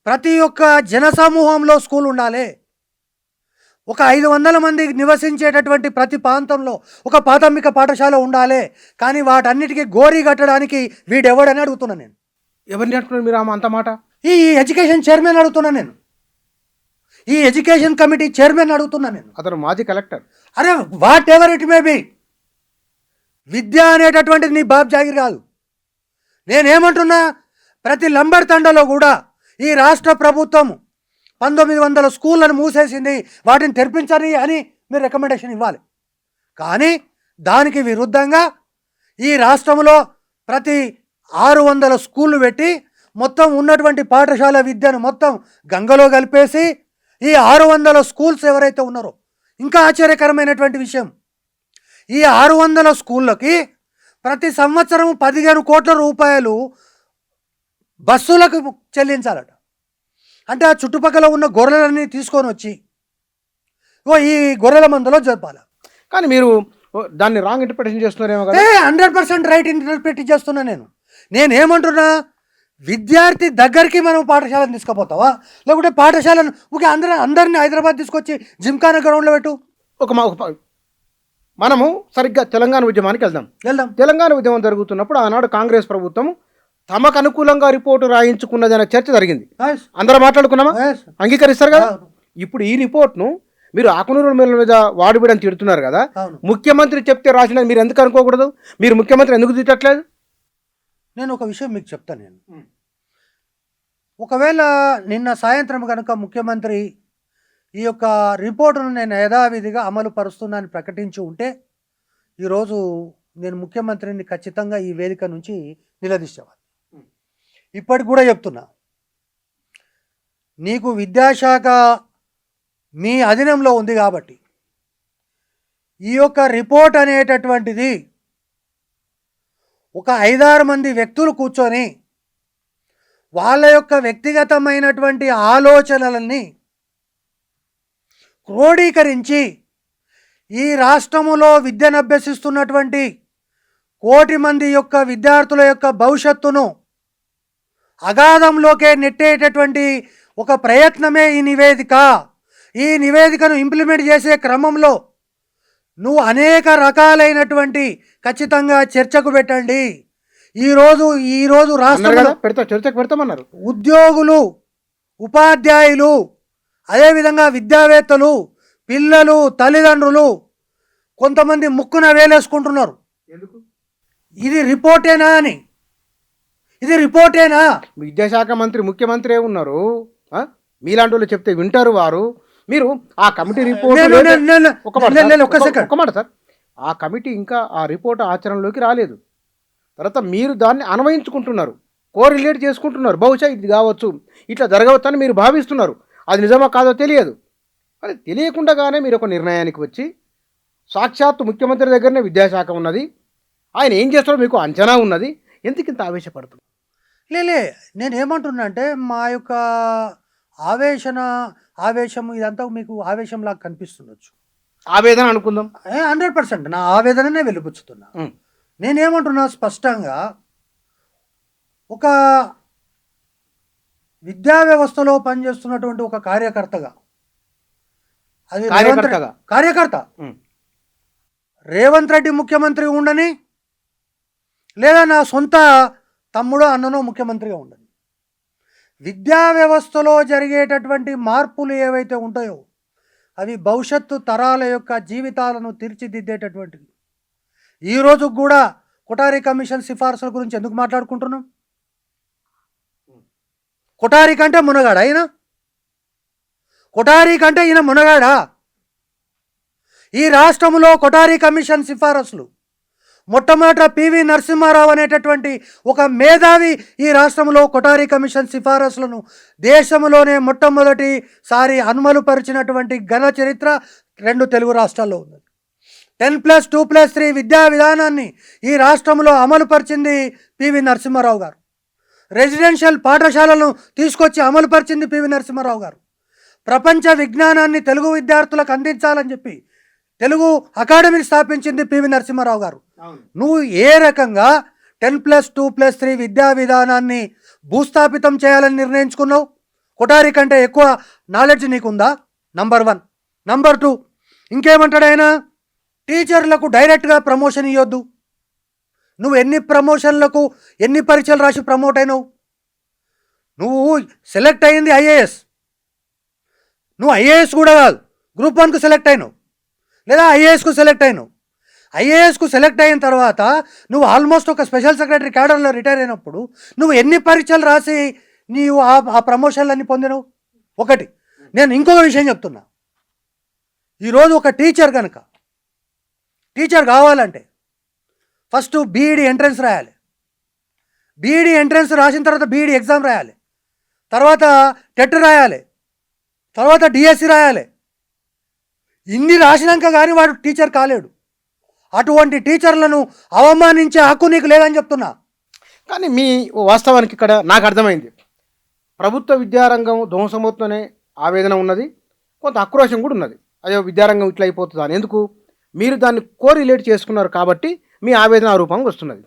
Speaker 2: ప్రతి ఒక్క జనసమూహంలో స్కూల్ ఉండాలి, ఒక 500 మంది నివసించేటటువంటి ప్రతి ప్రాంతంలో ఒక ప్రాథమిక పాఠశాల ఉండాలి. కానీ వాటన్నిటికీ గోరీ కట్టడానికి వీడెవడని అడుగుతున్నాను నేను.
Speaker 1: ఎవరిని అడుగుతున్నారు మీరు అంత మాట?
Speaker 2: ఈ ఎడ్యుకేషన్ చైర్మన్ అడుగుతున్నాను నేను, ఈ ఎడ్యుకేషన్ కమిటీ చైర్మన్ అడుగుతున్నాను నేను.
Speaker 1: అతను మాజీ కలెక్టర్.
Speaker 2: అరే whatever it may be, విద్య అనేటటువంటిది నీ బాబు జాగిరి కాదు. నేనేమంటున్నా, ప్రతి లంబర్తండలో కూడా ఈ రాష్ట్ర ప్రభుత్వం 1900 స్కూళ్ళను మూసేసింది, వాటిని తెరిపించాలి అని మీరు రికమెండేషన్ ఇవ్వాలి. కానీ దానికి విరుద్ధంగా ఈ రాష్ట్రంలో ప్రతి 600 స్కూళ్ళు పెట్టి మొత్తం ఉన్నటువంటి పాఠశాల విద్యను మొత్తం గంగలో కలిపేసి ఈ 600 స్కూల్స్ ఎవరైతే ఉన్నారో, ఇంకా ఆశ్చర్యకరమైనటువంటి విషయం, ఈ 600 స్కూళ్ళకి ప్రతి సంవత్సరం 15 కోట్ల రూపాయలు బస్సులకు చెల్లించాలట. అంటే ఆ చుట్టుపక్కల ఉన్న గొర్రెలన్నీ తీసుకొని వచ్చి ఈ గొర్రెల మందులో జరపాలి.
Speaker 1: కానీ మీరు దాన్ని రాంగ్ ఇంటర్ప్రిటేషన్ చేస్తున్నారేమో కదా?
Speaker 2: 100% రైట్ ఇంటర్ప్రిట్ చేస్తున్నా నేనేమంటున్నా, విద్యార్థి దగ్గరికి మనం పాఠశాలను తీసుకుపోతావా, లేకుంటే పాఠశాలను అందరినీ హైదరాబాద్ తీసుకొచ్చి జిమ్ఖానా గ్రౌండ్లో పెట్టు.
Speaker 1: మనము సరిగ్గా తెలంగాణ ఉద్యమానికి వెళ్దాం. తెలంగాణ ఉద్యమం జరుగుతున్నప్పుడు ఆనాడు కాంగ్రెస్ ప్రభుత్వం తమకు అనుకూలంగా రిపోర్టు రాయించుకున్నదనే చర్చ జరిగింది. అందరూ మాట్లాడుకున్నామా? అంగీకరిస్తారు కదా. ఇప్పుడు ఈ రిపోర్ట్ను మీరు ఆకునూరు మీద వాడిబిడని తిడుతున్నారు కదా, ముఖ్యమంత్రి చెప్తే రాసిన మీరు ఎందుకు అనుకోకూడదు? మీరు ముఖ్యమంత్రి ఎందుకు తిట్టట్లేదు?
Speaker 2: నేను ఒక విషయం మీకు చెప్తాను. ఒకవేళ నిన్న సాయంత్రం కనుక ముఖ్యమంత్రి ఈ యొక్క రిపోర్టును నేను యథావిధిగా అమలు పరుస్తున్నానని ప్రకటించి ఉంటే ఈరోజు నేను ముఖ్యమంత్రిని ఖచ్చితంగా ఈ వేదిక నుంచి నిలదీసేవాడిని. ఇప్పటికి కూడా చెప్తున్నా, నీకు విద్యాశాఖ మీ అధీనంలో ఉంది కాబట్టి ఈ యొక్క రిపోర్ట్ అనేటటువంటిది ఒక 5-6 మంది వ్యక్తులు కూర్చొని వాళ్ళ యొక్క వ్యక్తిగతమైనటువంటి ఆలోచనలని క్రోడీకరించి ఈ రాష్ట్రములో విద్యను అభ్యసిస్తున్నటువంటి 1 కోటి మంది యొక్క విద్యార్థుల యొక్క భవిష్యత్తును అగాధంలోకే నెట్టేటటువంటి ఒక ప్రయత్నమే ఈ నివేదిక. ఈ నివేదికను ఇంప్లిమెంట్ చేసే క్రమంలో నువ్వు అనేక రకాలైనటువంటి ఖచ్చితంగా చర్చకు పెట్టండి. ఈరోజు రాష్ట్రంలో
Speaker 1: చర్చకు పెడతామన్నారు
Speaker 2: ఉద్యోగులు, ఉపాధ్యాయులు, అదేవిధంగా విద్యావేత్తలు, పిల్లలు, తల్లిదండ్రులు కొంతమంది ముక్కున వేలేసుకుంటున్నారు, ఇది రిపోర్టేనా అని. ఇది రిపోర్టేనా?
Speaker 1: విద్యాశాఖ మంత్రి ముఖ్యమంత్రి ఉన్నారు. ఆ? మీలాంటి వాళ్ళు చెప్తే వింటారు వారు. మీరు ఆ కమిటీ రిపోర్ట్ ఒక మాట సార్, ఆ కమిటీ ఇంకా ఆ రిపోర్ట్ ఆచరణలోకి రాలేదు. తర్వాత మీరు దాన్ని అన్వయించుకుంటున్నారు, కోరిలేట్ చేసుకుంటున్నారు. బహుశా ఇది కావచ్చు, ఇట్లా జరగవచ్చని మీరు భావిస్తున్నారు. అది నిజమా కాదో తెలియదు. అది తెలియకుండానే మీరు ఒక నిర్ణయానికి వచ్చి, సాక్షాత్తు ముఖ్యమంత్రి దగ్గరనే విద్యాశాఖ ఉన్నది, ఆయన ఏం చేస్తారో మీకు అంచనా ఉన్నది, ఎందుకు ఇంత ఆవేశపడుతుంది?
Speaker 2: లేలే, నేనేమంటున్నా అంటే మా యొక్క ఆవేశం ఇదంతా మీకు ఆవేశంలాగా కనిపిస్తుండొచ్చు.
Speaker 1: ఆవేదన అనుకుందాం.
Speaker 2: 100% నా ఆవేదననే వెలిబుచ్చుతున్నా. నేనేమంటున్నా స్పష్టంగా, ఒక విద్యా వ్యవస్థలో పనిచేస్తున్నటువంటి ఒక కార్యకర్తగా, అది కార్యకర్త రేవంత్ రెడ్డి ముఖ్యమంత్రి ఉండని, లేదా నా సొంత తమ్ముడో అన్ననో ముఖ్యమంత్రిగా ఉండని, విద్యా వ్యవస్థలో జరిగేటటువంటి మార్పులు ఏవైతే ఉంటాయో అవి భవిష్యత్తు తరాల యొక్క జీవితాలను తీర్చిదిద్దేటటువంటివి. ఈరోజు కూడా కొఠారి కమిషన్ సిఫార్సుల గురించి ఎందుకు మాట్లాడుకుంటున్నాం? కొఠారి కంటే మునగాడా ఈయన? కొఠారి కంటే ఈయన మునగాడా? ఈ రాష్ట్రంలో కొఠారి కమిషన్ సిఫారసులు మొట్టమొదట పివి నరసింహారావు అనేటటువంటి ఒక మేధావి ఈ రాష్ట్రంలో కొఠారి కమిషన్ సిఫారసులను దేశంలోనే మొట్టమొదటిసారి అమలుపరిచినటువంటి ఘన చరిత్ర 2 తెలుగు రాష్ట్రాల్లో ఉంది. 10+2+3 విద్యా విధానాన్ని ఈ రాష్ట్రంలో అమలుపరిచింది పివి నరసింహారావు గారు. రెసిడెన్షియల్ పాఠశాలను తీసుకొచ్చి అమలుపరిచింది పివి నరసింహారావు గారు. ప్రపంచ విజ్ఞానాన్ని తెలుగు విద్యార్థులకు అందించాలని చెప్పి తెలుగు అకాడమీని స్థాపించింది పివి నరసింహారావు గారు. నువ్వు ఏ రకంగా 10+2+3 విద్యా విధానాన్ని భూస్థాపితం చేయాలని నిర్ణయించుకున్నావు? కొఠారి కంటే ఎక్కువ నాలెడ్జ్ నీకుందా? నంబర్ 1. నంబర్ 2, ఇంకేమంటాడు ఆయన? టీచర్లకు డైరెక్ట్గా ప్రమోషన్ ఇవ్వద్దు. నువ్వు ఎన్ని ప్రమోషన్లకు, ఎన్ని పరీక్షలు రాసి ప్రమోట్ అయినావు? నువ్వు సెలెక్ట్ అయింది ఐఏఎస్, నువ్వు ఐఏఎస్ కూడా కాదు, గ్రూప్ 1కు సెలెక్ట్ అయినావు, లేదా ఐఏఎస్కు సెలెక్ట్ అయినావు. ఐఏఎస్కు సెలెక్ట్ అయిన తర్వాత నువ్వు ఆల్మోస్ట్ ఒక స్పెషల్ సెక్రటరీ క్యాడర్లో రిటైర్ అయినప్పుడు నువ్వు ఎన్ని పరీక్షలు రాసి నీవు ఆ ప్రమోషన్లన్నీ పొందినవు? ఒకటి. నేను ఇంకొక విషయం చెప్తున్నా. ఈరోజు ఒక టీచర్ కనుక టీచర్ కావాలంటే ఫస్ట్ బీఈడి ఎంట్రన్స్ రాయాలి. బీఈడి ఎంట్రన్స్ రాసిన తర్వాత బీఈడి ఎగ్జామ్ రాయాలి, తర్వాత టెట్ రాయాలి, తర్వాత డిఎస్సి రాయాలి. ఇన్ని రాసినాక కానీ వాడు టీచర్ కాలేడు. అటువంటి టీచర్లను అవమానించే హక్కు నీకు లేదని చెప్తున్నా.
Speaker 1: కానీ మీ వాస్తవానికి ఇక్కడ నాకు అర్థమైంది, ప్రభుత్వ విద్యారంగం ధ్వంసమవుతూనే ఆవేదన ఉన్నది, కొంత ఆక్రోశం కూడా ఉన్నది. అదే విద్యారంగం ఇట్లా అయిపోతుందా అని. ఎందుకు? మీరు దాన్ని కోరిలేట్ చేసుకున్నారు కాబట్టి మీ ఆవేదన రూపంగా వస్తున్నది.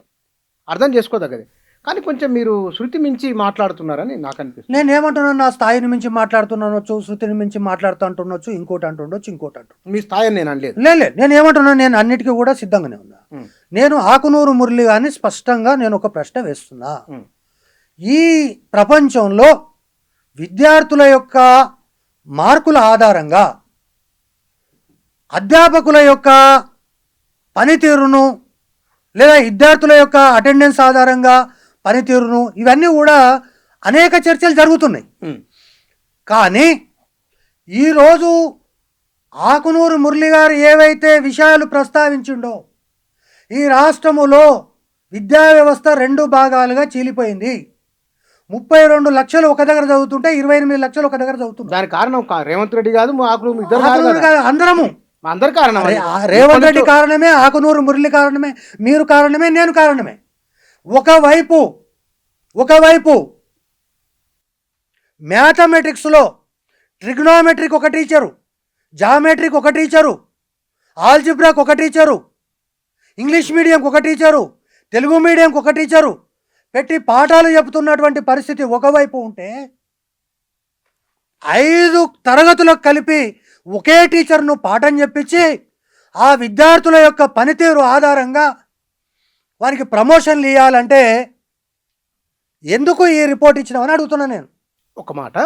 Speaker 1: అర్థం చేసుకోదగ్గది. కానీ కొంచెం మీరు శృతి మించి మాట్లాడుతున్నారని నాకు అనిపిస్తుంది.
Speaker 2: నేనేమంటున్నాను, నా స్థాయిని మించి మాట్లాడుతున్నానొచ్చు, శృతిని మించి మాట్లాడుతూ అంటుండొచ్చు, ఇంకోటి అంటుండొచ్చు, ఇంకోటి అంటు.
Speaker 1: మీ స్థాయిని నేను అనలేదు.
Speaker 2: లేదు, నేను ఏమంటున్నాను, నేను అన్నిటికీ కూడా సిద్ధంగానే ఉన్నా. నేను ఆకునూరు మురళి గారిని స్పష్టంగా నేను ఒక ప్రశ్న వేస్తున్నా. ఈ ప్రపంచంలో విద్యార్థుల యొక్క మార్కుల ఆధారంగా అధ్యాపకుల యొక్క పనితీరును, లేదా విద్యార్థుల యొక్క అటెండెన్స్ ఆధారంగా పనితీరును, ఇవన్నీ కూడా అనేక చర్చలు జరుగుతున్నాయి. కానీ ఈరోజు ఆకునూరు మురళి గారు ఏవైతే విషయాలు ప్రస్తావించిండో, ఈ రాష్ట్రములో విద్యా వ్యవస్థ 2 భాగాలుగా చీలిపోయింది. 32 లక్షలు ఒక దగ్గర చదువుతుంటే 28 లక్షలు ఒక దగ్గర చదువుతుంది.
Speaker 1: దానికి కారణం రేవంత్ రెడ్డి కాదు, ఆకునూరు ఇద్దరు
Speaker 2: అందరము.
Speaker 1: అందరు కారణం.
Speaker 2: రేవంత్ రెడ్డి కారణమే, ఆకునూరు మురళి కారణమే, మీరు కారణమే, నేను కారణమే. ఒకవైపు మ్యాథమెటిక్స్లో ట్రిగ్నోమెట్రిక్ ఒక టీచరు, జామెట్రిక్ ఒక టీచరు, ఆల్జిబ్రాక్ ఒక టీచరు, ఇంగ్లీష్ మీడియంకి ఒక టీచరు, తెలుగు మీడియంకి ఒక టీచరు పెట్టి పాఠాలు చెబుతున్నటువంటి పరిస్థితి ఒకవైపు ఉంటే, 5 తరగతులకు కలిపి ఒకే టీచర్ను పాఠం చెప్పించి ఆ విద్యార్థుల యొక్క పనితీరు ఆధారంగా వారికి ప్రమోషన్లు ఇవ్వాలంటే ఎందుకు ఈ రిపోర్ట్ ఇచ్చినామని అడుగుతున్నా నేను.
Speaker 1: ఒక మాట,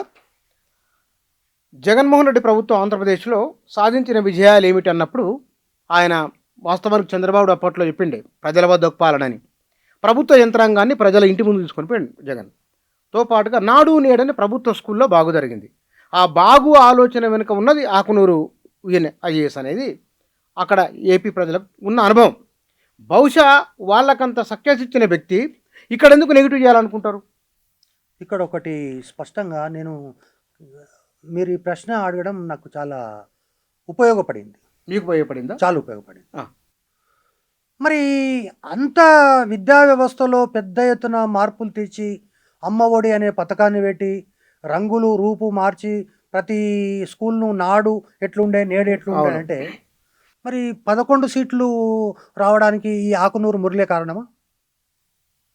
Speaker 1: జగన్మోహన్ రెడ్డి ప్రభుత్వం ఆంధ్రప్రదేశ్లో సాధించిన విజయాలు ఏమిటి అన్నప్పుడు ఆయన వాస్తవానికి చంద్రబాబు అప్పట్లో చెప్పిండే ప్రజల వద్దకు పాలనని. ప్రభుత్వ యంత్రాంగాన్ని ప్రజల ఇంటి ముందు తీసుకొని పోయిండు జగన్తో పాటుగా నాడు నేడని ప్రభుత్వ స్కూల్లో బాగు జరిగింది. ఆ బాగు ఆలోచన వెనుక ఉన్నది ఆకునూరు ఐఏఎస్ అనేది అక్కడ ఏపీ ప్రజలకు ఉన్న అనుభవం. బహుశా వాళ్ళకంత సక్సెస్ ఇచ్చిన వ్యక్తి ఇక్కడ ఎందుకు నెగిటివ్ చేయాలనుకుంటారు?
Speaker 2: ఇక్కడ ఒకటి స్పష్టంగా మీరు ఈ ప్రశ్న అడగడం నాకు చాలా ఉపయోగపడింది.
Speaker 1: మీకు ఉపయోగపడిందా?
Speaker 2: చాలా ఉపయోగపడింది.
Speaker 1: ఆ.
Speaker 2: మరి అంత విద్యా వ్యవస్థలో పెద్ద ఎత్తున మార్పులు తెచ్చి అమ్మ ఒడి అనే పథకాన్ని పెట్టి రంగులు రూపు మార్చి ప్రతి స్కూల్ను నాడు ఎట్లుండే నేడు ఎట్లుండే
Speaker 1: అవును.
Speaker 2: అంటే మరి 11 సీట్లు రావడానికి ఈ ఆకునూరు మురళే కారణమా?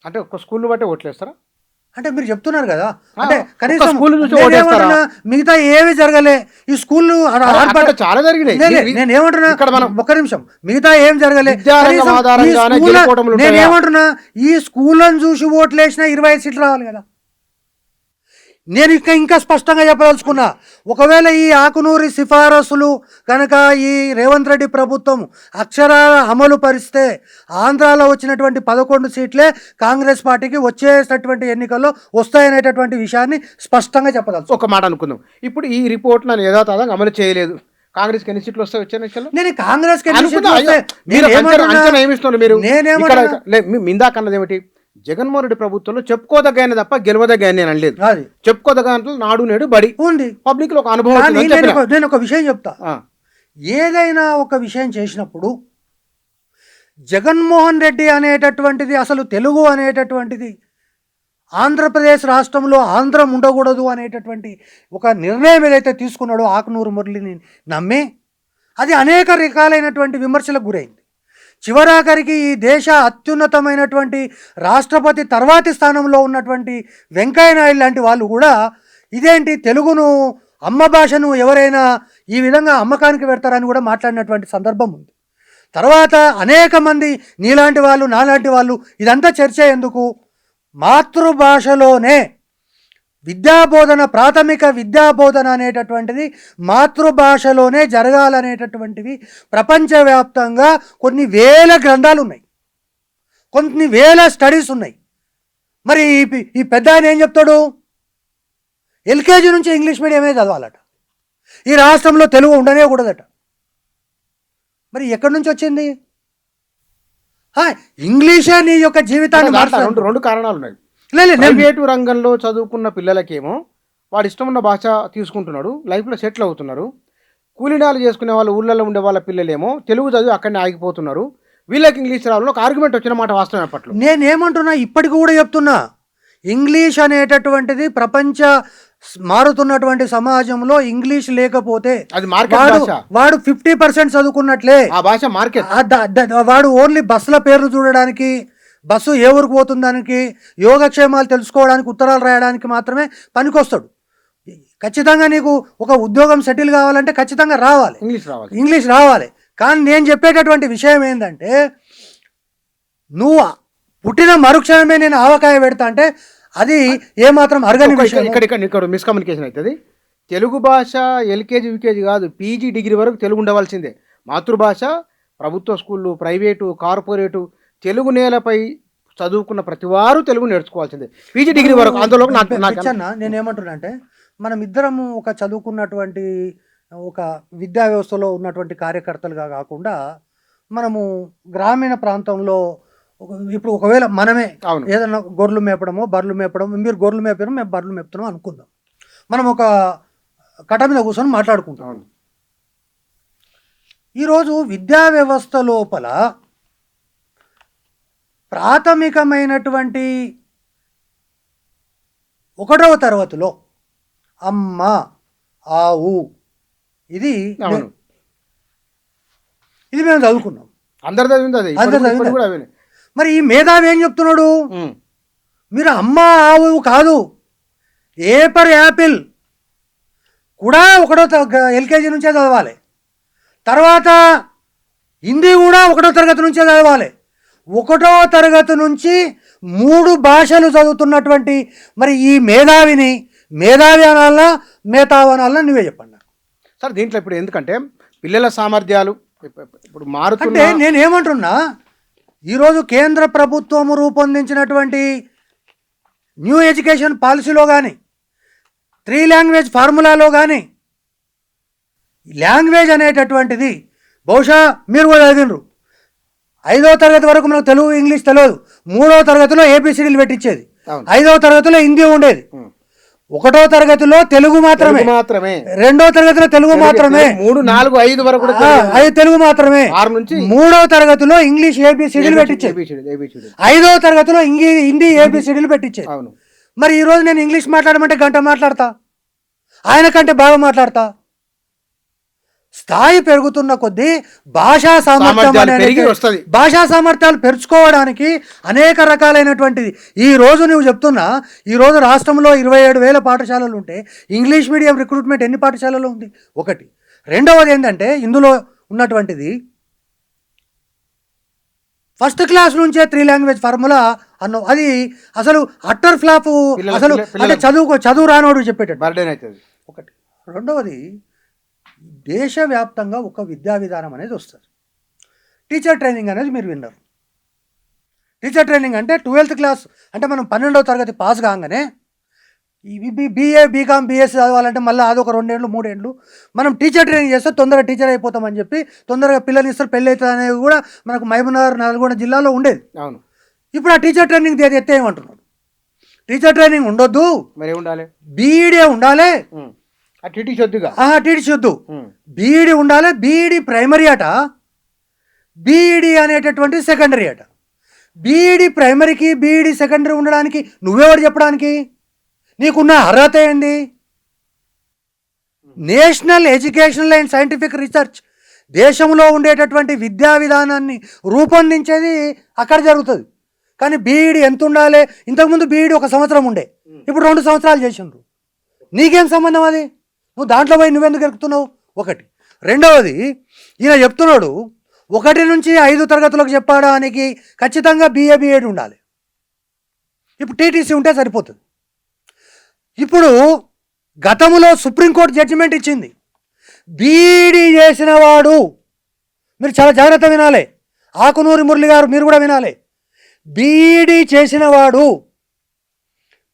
Speaker 1: అంటే ఒక్క స్కూల్ బట్టే ఓట్లేస్తారా?
Speaker 2: అంటే మీరు చెప్తున్నారు కదా,
Speaker 1: ఆ,
Speaker 2: అంటే
Speaker 1: ఒక్క
Speaker 2: కనీసం
Speaker 1: స్కూల్ చూసి
Speaker 2: నేనేమంటున్నా,
Speaker 1: ఓటేస్తారా?
Speaker 2: మిగతా ఏమి జరగలే ఈ స్కూళ్ళు
Speaker 1: అక్కడ చాలా జరిగినాయి.
Speaker 2: నేనేమంటున్నా,
Speaker 1: ఇక్కడ మనం
Speaker 2: ఒక్క నిమిషం, మిగతా ఏం జరగలే
Speaker 1: విద్యారంగం
Speaker 2: కనీసం
Speaker 1: ఆధారంగానే
Speaker 2: ఈ స్కూళ్ళ-
Speaker 1: గెలుపోవటములు ఉంటాయా?
Speaker 2: నేనేమంటున్నా, ఈ స్కూళ్ళను చూసి ఓట్లేసినా 25 సీట్లు రావాలి కదా. నేను ఇంకా స్పష్టంగా చెప్పదలుచుకున్నా, ఒకవేళ ఈ ఆకునూరి సిఫారసులు కనుక ఈ రేవంత్ రెడ్డి ప్రభుత్వం అక్షరాల అమలు పరిస్తే ఆంధ్రాలో వచ్చినటువంటి 11 సీట్లే కాంగ్రెస్ పార్టీకి వచ్చేటటువంటి ఎన్నికల్లో వస్తాయనేటటువంటి విషయాన్ని స్పష్టంగా చెప్పదలుచు.
Speaker 1: ఒక మాట అనుకుందాం. ఇప్పుడు ఈ రిపోర్ట్ నన్ను యథాతథంగా అమలు చేయలేదు, కాంగ్రెస్కి ఎన్ని సీట్లు వస్తాయి వచ్చే ఎన్నికల్లో?
Speaker 2: నేను కాంగ్రెస్
Speaker 1: ఏమిస్తున్నారు మీరు? ఇందాక అన్నది ఏమిటి? జగన్మోహన్ రెడ్డి ప్రభుత్వంలో చెప్పుకోదగ్గ తప్ప గెలవదగ్గ అని అనలేదు. చెప్పుకోదగ్గ నాడు నేడు బడి
Speaker 2: ఉంది,
Speaker 1: పబ్లిక్ లో ఒక అనుభవం
Speaker 2: కానీ
Speaker 1: వచ్చిందని చెప్పిన.
Speaker 2: నేను ఒక విషయం చెప్తా.
Speaker 1: ఆ,
Speaker 2: ఏదైనా ఒక విషయం చేసినప్పుడు జగన్మోహన్ రెడ్డి అనేటటువంటిది అసలు తెలుగు అనేటటువంటిది ఆంధ్రప్రదేశ్ రాష్ట్రంలో ఆంధ్రం ఉండకూడదు అనేటటువంటి ఒక నిర్ణయం ఏదైతే తీసుకున్నాడో ఆకునూరు మురళిని నమ్మి అది అనేక రకాలైనటువంటి విమర్శలకు గురైంది. చివరాఖరికి ఈ దేశ అత్యున్నతమైనటువంటి రాష్ట్రపతి తర్వాతి స్థానంలో ఉన్నటువంటి వెంకయ్య నాయుడు లాంటి వాళ్ళు కూడా ఇదేంటి తెలుగును అమ్మ భాషను ఎవరైనా ఈ విధంగా అమ్మకానికి పెడతారని కూడా మాట్లాడినటువంటి సందర్భం ఉంది. తర్వాత అనేక మంది నీలాంటి వాళ్ళు నాలాంటి వాళ్ళు ఇదంతా చర్చ ఎందుకు, మాతృభాషలోనే విద్యాబోధన ప్రాథమిక విద్యాబోధన అనేటటువంటిది మాతృభాషలోనే జరగాలనేటటువంటివి ప్రపంచవ్యాప్తంగా కొన్ని వేల గ్రంథాలు ఉన్నాయి, కొన్ని వేల స్టడీస్ ఉన్నాయి. మరి ఈ పెద్ద ఆయన ఏం చెప్తాడు? ఎల్కేజీ నుంచి ఇంగ్లీష్ మీడియమే చదవాలట, ఈ రాష్ట్రంలో తెలుగు ఉండనే కూడదట. మరి ఎక్కడి నుంచి వచ్చింది? ఇంగ్లీషే నీ యొక్క జీవితాన్ని
Speaker 1: రెండు కారణాలు ఉన్నాయి.
Speaker 2: లేదు,
Speaker 1: ప్రైవేటు రంగంలో చదువుకున్న పిల్లలకేమో వాడు ఇష్టం ఉన్న భాష తీసుకుంటున్నాడు, లైఫ్లో సెటిల్ అవుతున్నారు. కూలీనాలు చేసుకునే వాళ్ళు ఊళ్ళలో ఉండే వాళ్ళ పిల్లలేమో తెలుగు చదివి అక్కడనే ఆగిపోతున్నారు. వీళ్ళకి ఇంగ్లీష్ రావాలని ఒక ఆర్గ్యుమెంట్ వచ్చిన మాట వాస్తవం. అప్పట్లో
Speaker 2: నేనేమంటున్నా, ఇప్పటికి కూడా చెప్తున్నా, ఇంగ్లీష్ అనేటటువంటిది ప్రపంచ మారుతున్నటువంటి సమాజంలో ఇంగ్లీష్ లేకపోతే
Speaker 1: అది మార్కెట్,
Speaker 2: వాడు 50% చదువుకున్నట్లే.
Speaker 1: ఆ భాష మార్కెట్.
Speaker 2: వాడు ఓన్లీ బస్సుల పేర్లు చూడడానికి, బస్సు ఏ ఊరికి పోతుందానికి, యోగక్షేమాలు తెలుసుకోవడానికి, ఉత్తరాలు రాయడానికి మాత్రమే పనికొస్తాడు. ఖచ్చితంగా నీకు ఒక ఉద్యోగం సెటిల్ కావాలంటే ఖచ్చితంగా రావాలి, ఇంగ్లీష్ రావాలి. కానీ నేను చెప్పేటటువంటి విషయం ఏంటంటే, నువ్వు పుట్టిన మరుక్షణమే నేను ఆవకాయ పెడతా అంటే అది ఏమాత్రం అరగని విషయం.
Speaker 1: ఇక్కడ మిస్కమ్యూనికేషన్ అవుతుంది. తెలుగు భాష ఎల్కేజీ యూకేజీ కాదు, పీజీ డిగ్రీ వరకు తెలుగు ఉండవలసిందే. మాతృభాష ప్రభుత్వ స్కూళ్ళు, ప్రైవేటు, కార్పొరేటు, తెలుగు నేలపై చదువుకున్న ప్రతి వారు తెలుగు నేర్చుకోవాల్సిందే, పీజీ డిగ్రీ వరకు. అందులో
Speaker 2: నేనేమంటున్నా అంటే, మనం ఇద్దరము ఒక చదువుకున్నటువంటి ఒక విద్యా వ్యవస్థలో ఉన్నటువంటి కార్యకర్తలుగా కాకుండా మనము గ్రామీణ ప్రాంతంలో ఇప్పుడు ఒకవేళ మనమే ఏదైనా గొర్రెలు మేపడమో బర్రెలు మేపడం, మీరు గొర్రెలు మేపడం మేము బర్రెలు మేపుతున్నాం అనుకుందాం, మనం ఒక కట్ట మీద కూర్చొని మాట్లాడుకుంటాం. ఈరోజు విద్యా వ్యవస్థ లోపల ప్రాథమికమైనటువంటి 1వ తరగతిలో అమ్మ ఆవు ఇది మేము చదువుకున్నాం,
Speaker 1: అందరు చదివింది.
Speaker 2: మరి ఈ మేధావి ఏం చెప్తున్నాడు? మీరు అమ్మ ఆవు కాదు, ఏపర్ యాపిల్ కూడా 1వ ఎల్కేజీ నుంచే చదవాలి, తర్వాత హిందీ కూడా 1వ తరగతి నుంచే చదవాలి. 1వ తరగతి నుంచి 3 భాషలు చదువుతున్నటువంటి మరి ఈ మేధావి అనాలన్నా మేధావి అనాలన్నా నువ్వే చెప్పండి
Speaker 1: సార్. దీంట్లో ఇప్పుడు ఎందుకంటే పిల్లల సామర్థ్యాలు ఇప్పుడు మారుతుంటే
Speaker 2: నేనేమంటున్నా, ఈరోజు కేంద్ర ప్రభుత్వము రూపొందించినటువంటి న్యూ ఎడ్యుకేషన్ పాలసీలో కానీ 3 లాంగ్వేజ్ ఫార్ములాలో కానీ లాంగ్వేజ్ అనేటటువంటిది బహుశా మీరు కూడా చదివినరు. 5వ తరగతి వరకు మనకు తెలుగు ఇంగ్లీష్ తెలియదు. 3వ తరగతిలో ఏబిసిడీలు పెట్టించేది. 5వ తరగతిలో హిందీ ఉండేది. 1వ తరగతిలో తెలుగు మాత్రమే. 2వ తరగతిలో తెలుగు మాత్రమే.
Speaker 1: 3, 4, 5 వరకు కూడా
Speaker 2: అది తెలుగు మాత్రమే.
Speaker 1: 6 నుంచి
Speaker 2: 3వ తరగతిలో ఇంగ్లీష్ ఏబిసిడీలు పెట్టించేది. 5వ తరగతిలో హిందీ ఏబిసిడీలు పెట్టించేది.
Speaker 1: అవును.
Speaker 2: మరి ఈరోజు నేను ఇంగ్లీష్ మాట్లాడమంటే గంట మాట్లాడతా, ఆయన కంటే బాగా మాట్లాడతా. స్థాయి పెరుగుతున్న కొద్దీ భాషా సామర్థ్యాలు పెంచుకోవడానికి అనేక రకాలైనటువంటిది. ఈరోజు నువ్వు చెప్తున్నా, ఈరోజు రాష్ట్రంలో 27,000 పాఠశాలలు ఉంటే ఇంగ్లీష్ మీడియం రిక్రూట్మెంట్ ఎన్ని పాఠశాలలో ఉంది? ఒకటి. రెండవది ఏంటంటే ఇందులో ఉన్నటువంటిది ఫస్ట్ క్లాస్ నుంచే 3 లాంగ్వేజ్ ఫార్ములా అన్న అది అసలు అట్టర్ ఫ్లాప్. అసలు అంటే చదువు రానోడు చెప్పేటట్టు ఒకటి. రెండవది దేశవ్యాప్తంగా ఒక విద్యా విధానం అనేది వస్తుంది. టీచర్ ట్రైనింగ్ అనేది మీరు విన్నారు. టీచర్ ట్రైనింగ్ అంటే 12th క్లాస్ అంటే మనం 12వ తరగతి పాస్ కాగానే BA BCom BSc చదవాలంటే మళ్ళీ అదొక 2 ఏళ్ళు 3 ఏళ్ళు మనం టీచర్ ట్రైనింగ్ చేస్తే తొందరగా టీచర్ అయిపోతామని చెప్పి తొందరగా పిల్లలు ఇస్తారు, పెళ్ళి అవుతుంది అనేది కూడా మనకు మహబూబ్నగర్, నల్గొండ జిల్లాలో ఉండేది.
Speaker 1: అవును.
Speaker 2: ఇప్పుడు ఆ టీచర్ ట్రైనింగ్ ఎత్తే ఏమంటున్నాడు? టీచర్ ట్రైనింగ్ ఉండొద్దు,
Speaker 1: మరి ఉండాలి,
Speaker 2: బీఈడీ ఉండాలి.
Speaker 1: టీటీ వద్దు, బీఈడీ ఉండాలి. బీఈడీ ప్రైమరీ అట, బీఈడీ అనేటటువంటి సెకండరీ అట. బీఈడీ ప్రైమరీకి బీఈడీ సెకండరీ ఉండడానికి నువ్వెవరు చెప్పడానికి? నీకున్న అర్హత ఏంది? National educational and scientific research దేశంలో ఉండేటటువంటి విద్యా విధానాన్ని రూపొందించేది అక్కడ జరుగుతుంది. కానీ బీఈడీ ఎంత ఉండాలి? ఇంతకుముందు బీఈడీ 1 సంవత్సరం ఉండే, ఇప్పుడు 2 సంవత్సరాలు చేసిండ్రు. నీకేం సంబంధం అది? నువ్వు దాంట్లో పోయి నువ్వెందుకు ఎరుకుతున్నావు? ఒకటి. రెండవది ఈయన చెప్తున్నాడు 1 నుంచి 5 తరగతులకు చెప్పడానికి ఖచ్చితంగా BA BEd ఉండాలి. ఇప్పుడు టీటీసీ ఉంటే సరిపోతుంది. ఇప్పుడు గతంలో సుప్రీంకోర్టు జడ్జిమెంట్ ఇచ్చింది, బీఈడీ చేసిన వాడు, మీరు చాలా జాగ్రత్త వినాలి, ఆకునూరి మురళి గారు మీరు కూడా వినాలి, బీఈడీ చేసిన వాడు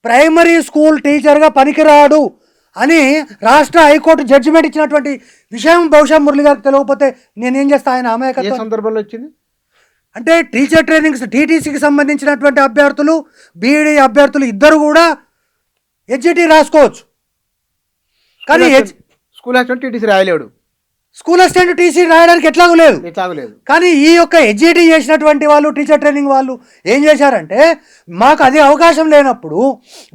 Speaker 1: ప్రైమరీ స్కూల్ టీచర్గా పనికిరాడు అని రాష్ట్ర హైకోర్టు జడ్జిమెంట్ ఇచ్చినటువంటి విషయం బహుశా మురళి గారికి తెలియకపోతే నేనేం చేస్తా. ఆయన అమాయకత్వం సందర్భంలో వచ్చింది
Speaker 2: అంటే టీచర్ ట్రైనింగ్స్ టీటీసీకి సంబంధించినటువంటి అభ్యర్థులు, బీఈడీ అభ్యర్థులు ఇద్దరు కూడా హెచ్జిటి రాసుకోవచ్చు. కానీ
Speaker 1: స్కూల్ అసిస్టెంట్ టీటీసీ రాయలేడు,
Speaker 2: స్కూల్ అసిస్టెంట్ టీసీ రాయడానికి ఎట్లాగూ లేదు. కానీ ఈ యొక్క హెచ్జిటి చేసినటువంటి వాళ్ళు, టీచర్ ట్రైనింగ్ వాళ్ళు ఏం చేశారంటే, మాకు అది అవకాశం లేనప్పుడు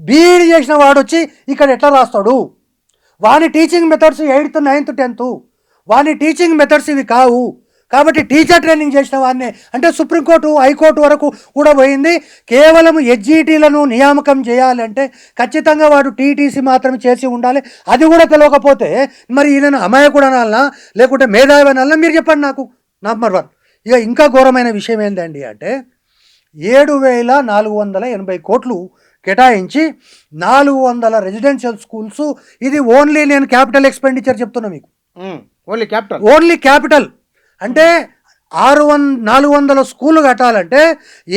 Speaker 2: బీఈడీ చేసిన వాడు వచ్చి ఇక్కడ ఎట్లా రాస్తాడు? వాని teaching methods 8th 9th 10th వాని టీచింగ్ మెథడ్స్ ఇవి కావు. కాబట్టి టీచర్ ట్రైనింగ్ చేసిన వాడిని అంటే సుప్రీంకోర్టు, హైకోర్టు వరకు కూడా పోయింది. కేవలం హెచ్జిటీలను నియామకం చేయాలంటే ఖచ్చితంగా వాడు టీటీసీ మాత్రమే చేసి ఉండాలి. అది కూడా తెలియకపోతే మరి ఈయన అమాయకుడు అనాలనా లేకుంటే మేధావి అనాలనా? మీరు చెప్పండి నాకు. నంబర్ 1. ఇక ఇంకా ఘోరమైన విషయం ఏంటండి అంటే 7,480 కోట్లు కేటాయించి 400 రెసిడెన్షియల్ స్కూల్స్. ఇది ఓన్లీ నేను క్యాపిటల్ ఎక్స్పెండిచర్ చెప్తున్నా మీకు. ఓన్లీ క్యాపిటల్ అంటే 400 స్కూళ్ళు కట్టాలంటే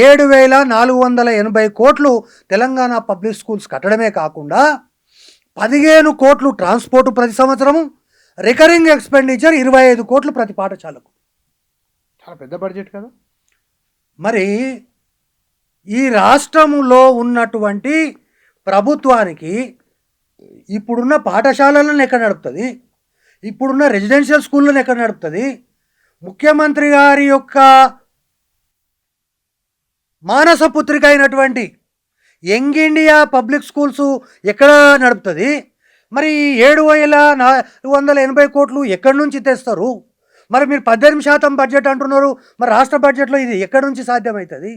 Speaker 2: 7,480 కోట్లు తెలంగాణ పబ్లిక్ స్కూల్స్ కట్టడమే కాకుండా 15 కోట్లు ట్రాన్స్పోర్ట్ ప్రతి సంవత్సరము, రికరింగ్ ఎక్స్పెండిచర్ 25 కోట్లు ప్రతి పాఠశాలకు.
Speaker 1: చాలా పెద్ద బడ్జెట్ కదా.
Speaker 2: మరి ఈ రాష్ట్రంలో ఉన్నటువంటి ప్రభుత్వానికి ఇప్పుడున్న పాఠశాలలను ఎక్కడ నడుపుతుంది? ఇప్పుడున్న రెసిడెన్షియల్ స్కూళ్ళను ఎక్కడ నడుపుతుంది? ముఖ్యమంత్రి గారి యొక్క మానస పుత్రిక అయినటువంటి యంగ్ ఇండియా పబ్లిక్ స్కూల్స్ ఎక్కడ నడుపుతుంది? మరి 7,480 కోట్లు ఎక్కడి నుంచి తెస్తారు? మరి మీరు 18% బడ్జెట్ అంటున్నారు, మరి రాష్ట్ర బడ్జెట్లో ఇది ఎక్కడి నుంచి సాధ్యమవుతుంది?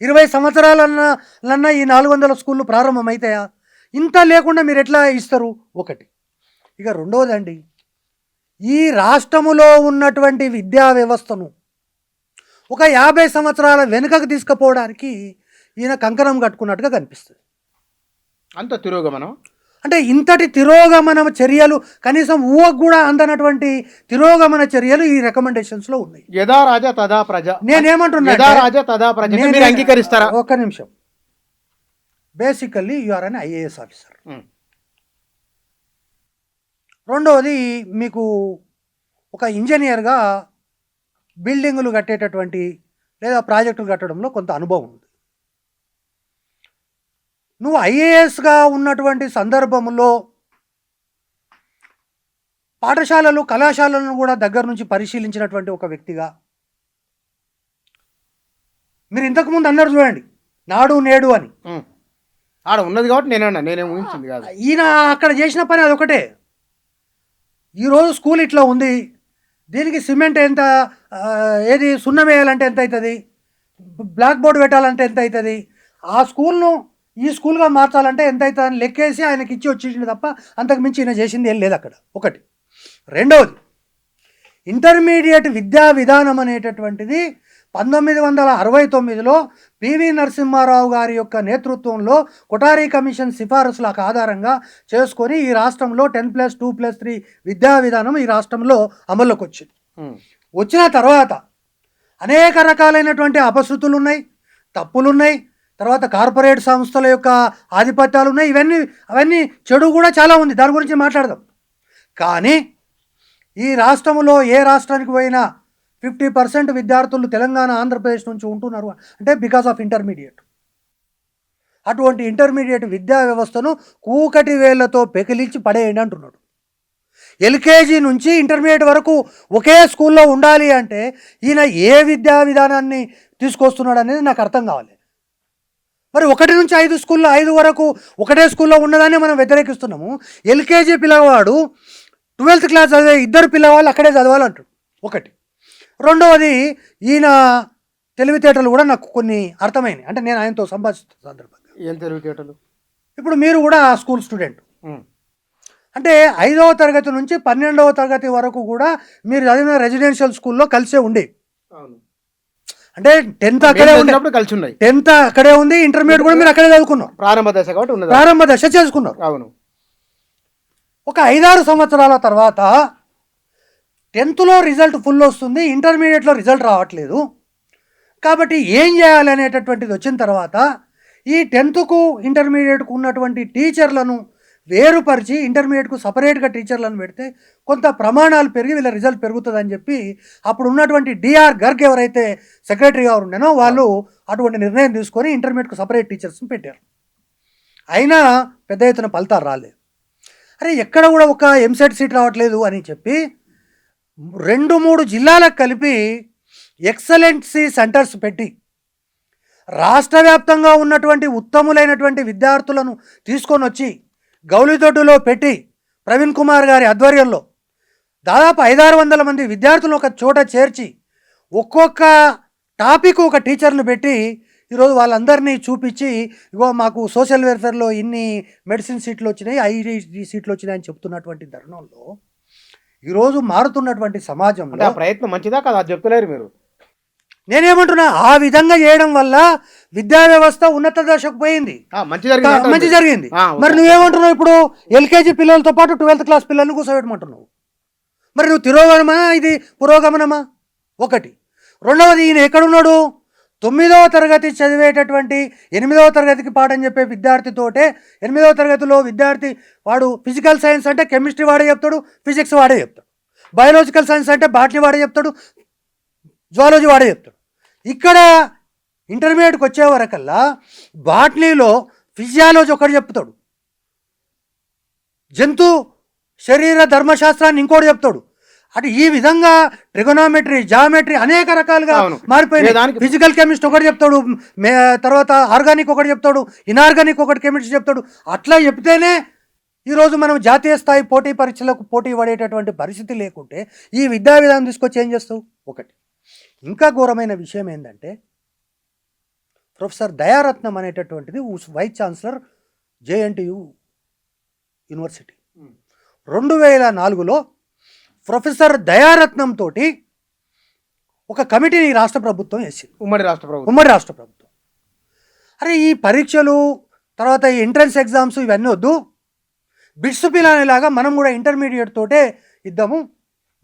Speaker 2: 20 సంవత్సరాలన్నా ఈ 400 స్కూళ్ళు ప్రారంభమవుతాయా? ఇంత లేకుండా మీరు ఎట్లా ఇస్తారు? ఒకటి. ఇక రెండవదండి, ఈ రాష్ట్రములో ఉన్నటువంటి విద్యా వ్యవస్థను ఒక 50 సంవత్సరాల వెనుకకు తీసుకుపోవడానికి ఈయన కంకణం కట్టుకున్నట్టుగా కనిపిస్తుంది.
Speaker 1: అంత తిరోగమనం
Speaker 2: అంటే ఇంతటి తిరోగమన చర్యలు కనీసం ఊహకు కూడా అందనటువంటి తిరోగమన చర్యలు ఈ రికమెండేషన్స్లో ఉన్నాయి.
Speaker 1: యథా రాజా తదా ప్రజ.
Speaker 2: నేనేమంటున్నా
Speaker 1: యథా రాజా తదా ప్రజ మీరు అంగీకరిస్తారా?
Speaker 2: ఒక్క నిమిషం. Basically you are an IAS officer. రెండవది మీకు ఒక ఇంజనీర్గా బిల్డింగులు కట్టేటటువంటి లేదా ప్రాజెక్టులు కట్టడంలో కొంత అనుభవం ఉంది. నువ్వు ఐఏఎస్గా ఉన్నటువంటి సందర్భంలో పాఠశాలలు కళాశాలలను కూడా దగ్గర నుంచి పరిశీలించినటువంటి ఒక వ్యక్తిగా మీరు ఇంతకుముందు అన్నారు చూడండి, నాడు నేడు అని.
Speaker 1: ఆడ ఉన్నది కాబట్టి నేనేం ఊహించింది కాదు.
Speaker 2: ఈయన అక్కడ చేసిన పని అదొకటే. ఈరోజు స్కూల్ ఇట్లా ఉంది, దీనికి సిమెంట్ ఎంత, ఏది సున్నం వేయాలంటే ఎంత అవుతుంది, బ్లాక్ బోర్డు పెట్టాలంటే ఎంత అవుతుంది, ఆ స్కూల్ను ఈ స్కూల్గా మార్చాలంటే ఎంత అవుతుంది అని లెక్కేసి ఆయనకి ఇచ్చి వచ్చేసింది తప్ప అంతకు మించి ఈయన చేసింది ఏం లేదు అక్కడ. ఒకటి. రెండవది, ఇంటర్మీడియట్ విద్యా విధానం అనేటటువంటిది 1969లో పివి నరసింహారావు గారి యొక్క నేతృత్వంలో కొఠారి కమిషన్ సిఫారసులకు ఆధారంగా చేసుకొని ఈ రాష్ట్రంలో 10+2+3 విద్యా విధానం ఈ రాష్ట్రంలో అమల్లోకి వచ్చింది. వచ్చిన తర్వాత అనేక రకాలైనటువంటి అపశృతులు ఉన్నాయి, తప్పులు ఉన్నాయి, తర్వాత కార్పొరేట్ సంస్థల యొక్క ఆధిపత్యాలు ఉన్నాయి. అవన్నీ చెడు కూడా చాలా ఉంది, దాని గురించి మాట్లాడదాం. కానీ ఈ రాష్ట్రంలో ఏ రాష్ట్రానికి పోయినా 50% విద్యార్థులు తెలంగాణ ఆంధ్రప్రదేశ్ నుంచి ఉంటున్నారు అంటే బికాస్ ఆఫ్ ఇంటర్మీడియట్. అటువంటి ఇంటర్మీడియట్ విద్యా వ్యవస్థను కూకటి వేళ్లతో పెకిలించి పడేయండి అంటున్నాడు. ఎల్కేజీ నుంచి ఇంటర్మీడియట్ వరకు ఒకే స్కూల్లో ఉండాలి అంటే ఈయన ఏ విద్యా విధానాన్ని తీసుకొస్తున్నాడు అనేది నాకు అర్థం కావాలి. మరి 1 నుంచి 5 స్కూల్లో 5 వరకు ఒకటే స్కూల్లో ఉన్నదాన్ని మనం వ్యతిరేకిస్తున్నాము. ఎల్కేజీ పిల్లవాడు 12th క్లాస్ చదివే 2 పిల్లవాళ్ళు అక్కడే చదవాలంటాడు. ఒకటి. రెండవది, ఈయన తెలివితేటలు కూడా నాకు కొన్ని అర్థమైనాయి. అంటే నేను ఆయనతో సంభాషిస్తున్న సందర్భంగా.
Speaker 1: ఏం తెలివితేటలు?
Speaker 2: ఇప్పుడు మీరు కూడా స్కూల్ స్టూడెంట్, అంటే 5వ తరగతి నుంచి 12వ తరగతి వరకు కూడా మీరు చదివిన రెసిడెన్షియల్ స్కూల్లో కలిసే ఉండి, అంటే 10th అక్కడే ఉంది,
Speaker 1: కలిసి ఉన్నాయి,
Speaker 2: 10th అక్కడే ఉంది, ఇంటర్మీడియట్ కూడా మీరు అక్కడే చదువుకున్నారు.
Speaker 1: ప్రారంభ దశ కాబట్టి ఉన్నది,
Speaker 2: ప్రారంభ దశ చేసుకున్నారు.
Speaker 1: అవును.
Speaker 2: ఒక 5-6 సంవత్సరాల తర్వాత 10thలో రిజల్ట్ ఫుల్ వస్తుంది, ఇంటర్మీడియట్లో రిజల్ట్ రావట్లేదు. కాబట్టి ఏం చేయాలి అనేటటువంటిది వచ్చిన తర్వాత ఈ 10thకు ఇంటర్మీడియట్కు ఉన్నటువంటి టీచర్లను వేరుపరిచి ఇంటర్మీడియట్కు సపరేట్గా టీచర్లను పెడితే కొంత ప్రమాణాలు పెరిగి వీళ్ళ రిజల్ట్ పెరుగుతుందని చెప్పి అప్పుడు ఉన్నటువంటి డిఆర్ గర్గ్ ఎవరైతే సెక్రటరీగా ఉండేనో వాళ్ళు అటువంటి నిర్ణయం తీసుకొని ఇంటర్మీడియట్కు సపరేట్ టీచర్స్ని పెట్టారు. అయినా పెద్ద ఎత్తున ఫలితాలు రాలేదు. అరే ఎక్కడ కూడా ఒక ఎంసెట్ సీట్ రావట్లేదు అని చెప్పి 2-3 జిల్లాలకు కలిపి ఎక్సలెన్సీ సెంటర్స్ పెట్టి రాష్ట్ర వ్యాప్తంగా ఉన్నటువంటి ఉత్తములైనటువంటి విద్యార్థులను తీసుకొని వచ్చి గౌలిదొడ్డులో పెట్టి ప్రవీణ్ కుమార్ గారి ఆధ్వర్యంలో దాదాపు 500-600 మంది విద్యార్థులను ఒక చోట చేర్చి ఒక్కొక్క టాపిక్ ఒక టీచర్ను పెట్టి ఈరోజు వాళ్ళందరినీ చూపించి ఇగో మాకు సోషల్ వెల్ఫేర్లో ఇన్ని మెడిసిన్ సీట్లు వచ్చినాయి, ఐఐటి సీట్లు వచ్చినాయి అని చెప్తున్నటువంటి తరుణంలో ఈరోజు మారుతున్నటువంటి సమాజంలో
Speaker 1: ప్రయత్నం మంచిదా కదా చెప్తలేరు మీరు.
Speaker 2: నేనేమంటున్నా, ఆ విధంగా చేయడం వల్ల విద్యా వ్యవస్థ ఉన్నత దశకు పోయింది, మంచి జరిగింది. మరి నువ్వేమంటున్నావు, ఇప్పుడు ఎల్కేజీ పిల్లలతో పాటు 12th క్లాస్ పిల్లల్ని కూర్చోబెట్టమంటున్నావు. మరి నువ్వు తిరోగమనమా ఇది పురోగమనమా? ఒకటి. రెండవది, ఈయన ఎక్కడున్నాడు? 9వ తరగతి చదివేటటువంటి 8వ తరగతికి పాఠం చెప్పే విద్యార్థితోటే 8వ తరగతిలో విద్యార్థి వాడు ఫిజికల్ సైన్స్ అంటే కెమిస్ట్రీ వాడే చెప్తాడు, ఫిజిక్స్ వాడే చెప్తాడు, బయాలజికల్ సైన్స్ అంటే బాటనీ వాడే చెప్తాడు, జువాలజీ వాడే చెప్తాడు. ఇక్కడ ఇంటర్మీడియట్కి వచ్చే వరకల్లా బాటనీలో ఫిజియాలజీ ఒకటి చెప్తాడు, జంతు శరీర ధర్మశాస్త్రాన్ని ఇంకోటి చెప్తాడు. అటు ఈ విధంగా ట్రిగోనామెట్రీ, జామెట్రీ అనేక రకాలుగా మారిపోయింది. ఫిజికల్ కెమిస్ట్రీ ఒకటి చెప్తాడు, తర్వాత ఆర్గానిక్ ఒకటి చెప్తాడు, ఇనార్గానిక్ ఒకటి కెమిస్ట్రీ చెప్తాడు. అట్లా చెప్తేనే ఈరోజు మనం జాతీయ స్థాయి పోటీ పరీక్షలకు పోటీ పడేటటువంటి పరిస్థితి లేకుంటే ఈ విద్యా విధానం తీసుకొచ్చి ఏం చేస్తావు? ఒకటి. ఇంకా ఘోరమైన విషయం ఏంటంటే ప్రొఫెసర్ దయారత్నం అనేటటువంటిది వైస్ ఛాన్సలర్ జేఎన్టీయు యూనివర్సిటీ 2004లో ప్రొఫెసర్ దయారత్నం తోటి ఒక కమిటీని రాష్ట్ర ప్రభుత్వం వేసింది, ఉమ్మడి రాష్ట్ర ప్రభుత్వం. అరే ఈ పరీక్షలు తర్వాత ఈ ఎంట్రన్స్ ఎగ్జామ్స్ ఇవన్నీ వద్దు, బిట్స్ పిలానేలాగా మనం కూడా ఇంటర్మీడియట్ తోటే ఇద్దాము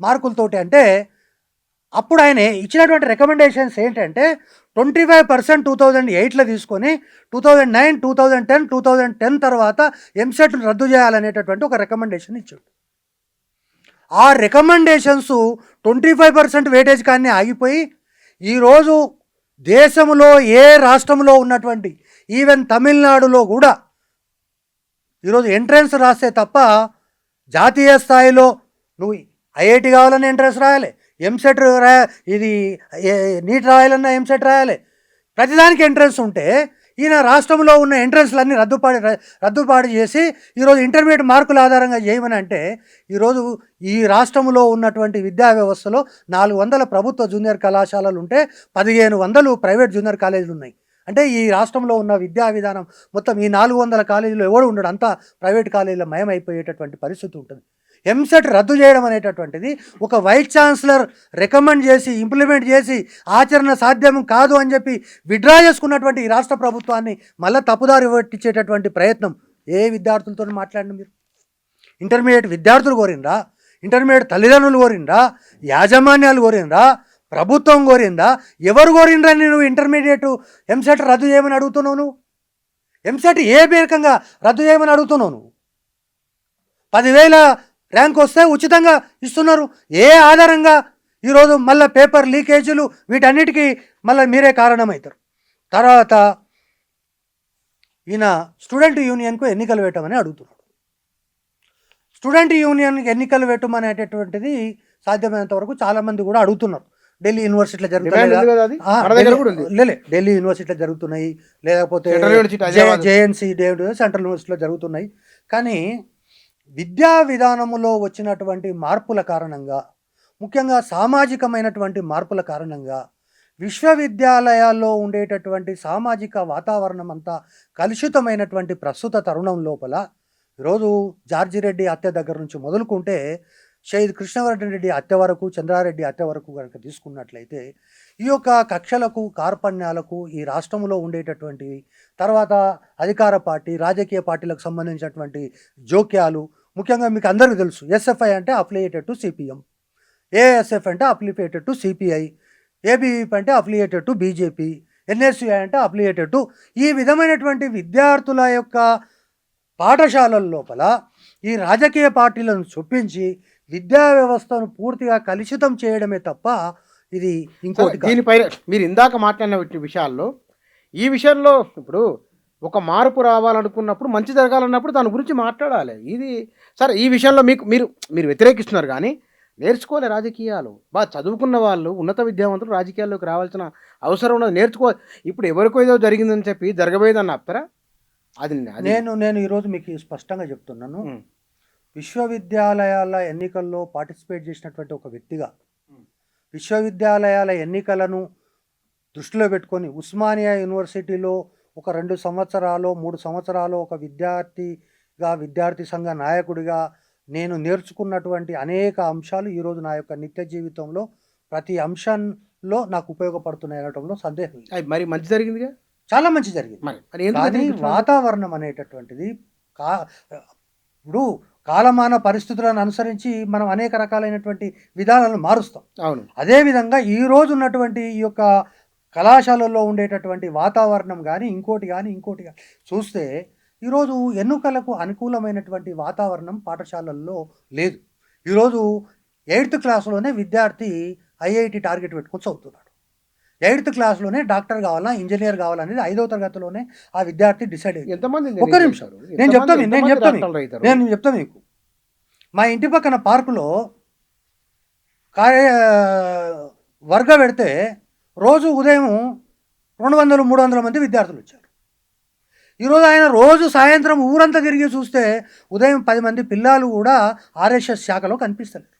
Speaker 2: మార్కులతోటి అంటే అప్పుడు ఆయన ఇచ్చినటువంటి రికమెండేషన్స్ ఏంటంటే 25% 2008లో తీసుకొని 2009, 2010, 2010 తర్వాత ఎంసెట్ను రద్దు చేయాలనేటటువంటి ఒక రికమెండేషన్ ఇచ్చాడు. ఆ రికమెండేషన్స్ 25% వెయిటేజ్ కానీ ఆగిపోయి ఈరోజు దేశంలో ఏ రాష్ట్రంలో ఉన్నటువంటి ఈవెన్ తమిళనాడులో కూడా ఈరోజు ఎంట్రన్స్ రాస్తే తప్ప జాతీయ స్థాయిలో నువ్వు ఐఐటి కావాలన్నా ఎంట్రన్స్ రాయాలి, ఎంసెట్ ఇది నీట్ రాయాలన్నా ఎంసెట్ రాయాలి, ప్రతిదానికి ఎంట్రన్స్ ఉంటే ఈయన రాష్ట్రంలో ఉన్న ఎంట్రన్స్లన్నీ రద్దుపాటు చేసి ఈరోజు ఇంటర్మీడియట్ మార్కుల ఆధారంగా చేయమని అంటే ఈరోజు ఈ రాష్ట్రంలో ఉన్నటువంటి విద్యా వ్యవస్థలో 400 ప్రభుత్వ జూనియర్ కళాశాలలు ఉంటే 1500 ప్రైవేట్ జూనియర్ కాలేజీలు ఉన్నాయి. అంటే ఈ రాష్ట్రంలో ఉన్న విద్యా విధానం మొత్తం ఈ 400 కాలేజీలో ఎవడు ఉండడు, అంతా ప్రైవేట్ కాలేజీలో మయమైపోయేటటువంటి పరిస్థితి ఉంటుంది. ఎంసెట్ రద్దు చేయడం అనేటటువంటిది ఒక వైస్ ఛాన్సలర్ రికమెండ్ చేసి ఇంప్లిమెంట్ చేసి ఆచరణ సాధ్యం కాదు అని చెప్పి విడ్రా చేసుకున్నటువంటి ఈ రాష్ట్ర ప్రభుత్వాన్ని మళ్ళీ తప్పుదారి పట్టించేటటువంటి ప్రయత్నం ఏ విద్యార్థులతో మాట్లాడిన మీరు? ఇంటర్మీడియట్ విద్యార్థులు కోరిందా, ఇంటర్మీడియట్ తల్లిదండ్రులు కోరిందా, యాజమాన్యాలు కోరిందా, ప్రభుత్వం కోరిందా, ఎవరు కోరిండ్రా? నువ్వు ఇంటర్మీడియట్ ఎంసెట్ రద్దు చేయమని అడుగుతున్నావు. నువ్వు ఎంసెట్ ఏ రకంగా రద్దు చేయమని అడుగుతున్నావు? నువ్వు 10,000 ర్యాంక్ వస్తే ఉచితంగా ఇస్తున్నారు. ఏ ఆధారంగా? ఈరోజు మళ్ళీ పేపర్ లీకేజీలు వీటన్నిటికీ మళ్ళీ మీరే కారణమవుతారు. తర్వాత ఈయన స్టూడెంట్ యూనియన్కు ఎన్నికలు పెట్టమని అడుగుతున్నాడు. స్టూడెంట్ యూనియన్కి ఎన్నికలు పెట్టమనేటటువంటిది సాధ్యమైనంత వరకు చాలామంది కూడా అడుగుతున్నారు. ఢిల్లీ యూనివర్సిటీలో జరుగుతున్నాయి, ఢిల్లీ యూనివర్సిటీలో జరుగుతున్నాయి, లేకపోతే జేఎన్సీ సెంట్రల్ యూనివర్సిటీలో జరుగుతున్నాయి. కానీ విద్యా విధానములో వచ్చినటువంటి మార్పుల కారణంగా, ముఖ్యంగా సామాజికమైనటువంటి మార్పుల కారణంగా విశ్వవిద్యాలయాల్లో ఉండేటటువంటి సామాజిక వాతావరణం అంతా కలుషితమైనటువంటి ప్రస్తుత తరుణం లోపల ఈరోజు జార్జి రెడ్డి హత్య దగ్గర నుంచి మొదలుకుంటే షహీద్ కృష్ణవర్ధన్ రెడ్డి హత్య వరకు, చంద్రారెడ్డి హత్య వరకు కనుక తీసుకున్నట్లయితే ఈ యొక్క కక్షలకు కార్పణ్యాలకు ఈ రాష్ట్రంలో ఉండేటటువంటి తర్వాత అధికార పార్టీ రాజకీయ పార్టీలకు సంబంధించినటువంటి జోక్యాలు, ముఖ్యంగా మీకు అందరికీ తెలుసు ఎస్ఎఫ్ఐ అంటే అఫిలియేటెడ్ టు సిపిఎం, ఏఎస్ఎఫ్ అంటే అఫిలియేటెడ్ టు సిపిఐ, ఏబీవీపీ అంటే అఫిలియేటెడ్ టు బీజేపీ, ఎన్ఎస్యుఐ అంటే అఫిలియేటెడ్ టు ఈ విధమైనటువంటి విద్యార్థుల యొక్క పాఠశాలల లోపల ఈ రాజకీయ పార్టీలను చొప్పించి విద్యా వ్యవస్థను పూర్తిగా కలుషితం చేయడమే తప్ప ఇది ఇంకోటి.
Speaker 1: దీనిపైన మీరు ఇందాక మాట్లాడిన విషయాల్లో ఈ విషయంలో ఇప్పుడు ఒక మార్పు రావాలనుకున్నప్పుడు మంచి జరగాలన్నప్పుడు దాని గురించి మాట్లాడాలి. ఇది సరే, ఈ విషయంలో మీరు వ్యతిరేకిస్తున్నారు కానీ నేర్చుకోలే రాజకీయాలు. బాగా చదువుకున్న వాళ్ళు, ఉన్నత విద్యావంతులు రాజకీయాల్లోకి రావాల్సిన అవసరం ఉన్నది. ఇప్పుడు ఎవరికో ఏదో జరిగిందని చెప్పి జరగబోయేదని ఆపుతారా? అది
Speaker 2: నేను ఈరోజు మీకు స్పష్టంగా చెప్తున్నాను. విశ్వవిద్యాలయాల ఎన్నికల్లో పార్టిసిపేట్ చేసినటువంటి ఒక వ్యక్తిగా విశ్వవిద్యాలయాల ఎన్నికలను దృష్టిలో పెట్టుకొని ఉస్మానియా యూనివర్సిటీలో ఒక 2 సంవత్సరాలు 3 సంవత్సరాలు ఒక విద్యార్థి సంఘ నాయకుడిగా నేను నేర్చుకున్నటువంటి అనేక అంశాలు ఈరోజు నా యొక్క నిత్య జీవితంలో ప్రతి అంశంలో నాకు ఉపయోగపడుతున్నాయి అనడంలో సందేహం లేదు.
Speaker 1: మరి మంచి జరిగిందిగా,
Speaker 2: చాలా మంచి జరిగింది. కానీ వాతావరణం అనేటటువంటిది ఇప్పుడు కాలమాన పరిస్థితులను అనుసరించి మనం అనేక రకాలైనటువంటి విధానాలను మారుస్తాం.
Speaker 1: అవును.
Speaker 2: అదేవిధంగా ఈరోజు ఉన్నటువంటి ఈ యొక్క కళాశాలల్లో ఉండేటటువంటి వాతావరణం కానీ ఇంకోటి కానీ చూస్తే ఈరోజు ఎన్నికలకు అనుకూలమైనటువంటి వాతావరణం పాఠశాలల్లో లేదు. ఈరోజు 8th క్లాస్లోనే విద్యార్థి ఐఐటి టార్గెట్ పెట్టుకొని చదువుతున్నాడు. 8th క్లాస్లోనే డాక్టర్ కావాలా, ఇంజనీర్ కావాలనేది 5వ తరగతిలోనే ఆ విద్యార్థి డిసైడ్ అయ్యింది. ఒక్క నిమిషం నేను చెప్తాను మీకు. మా ఇంటి పక్కన పార్కులో వర్గ పెడితే రోజు ఉదయం 200-300 మంది విద్యార్థులు వచ్చారు. ఈరోజు ఆయన రోజు సాయంత్రం ఊరంతా తిరిగి చూస్తే ఉదయం 10 మంది పిల్లలు కూడా ఆర్ఎస్ఎస్ శాఖలో కనిపిస్తలేరు.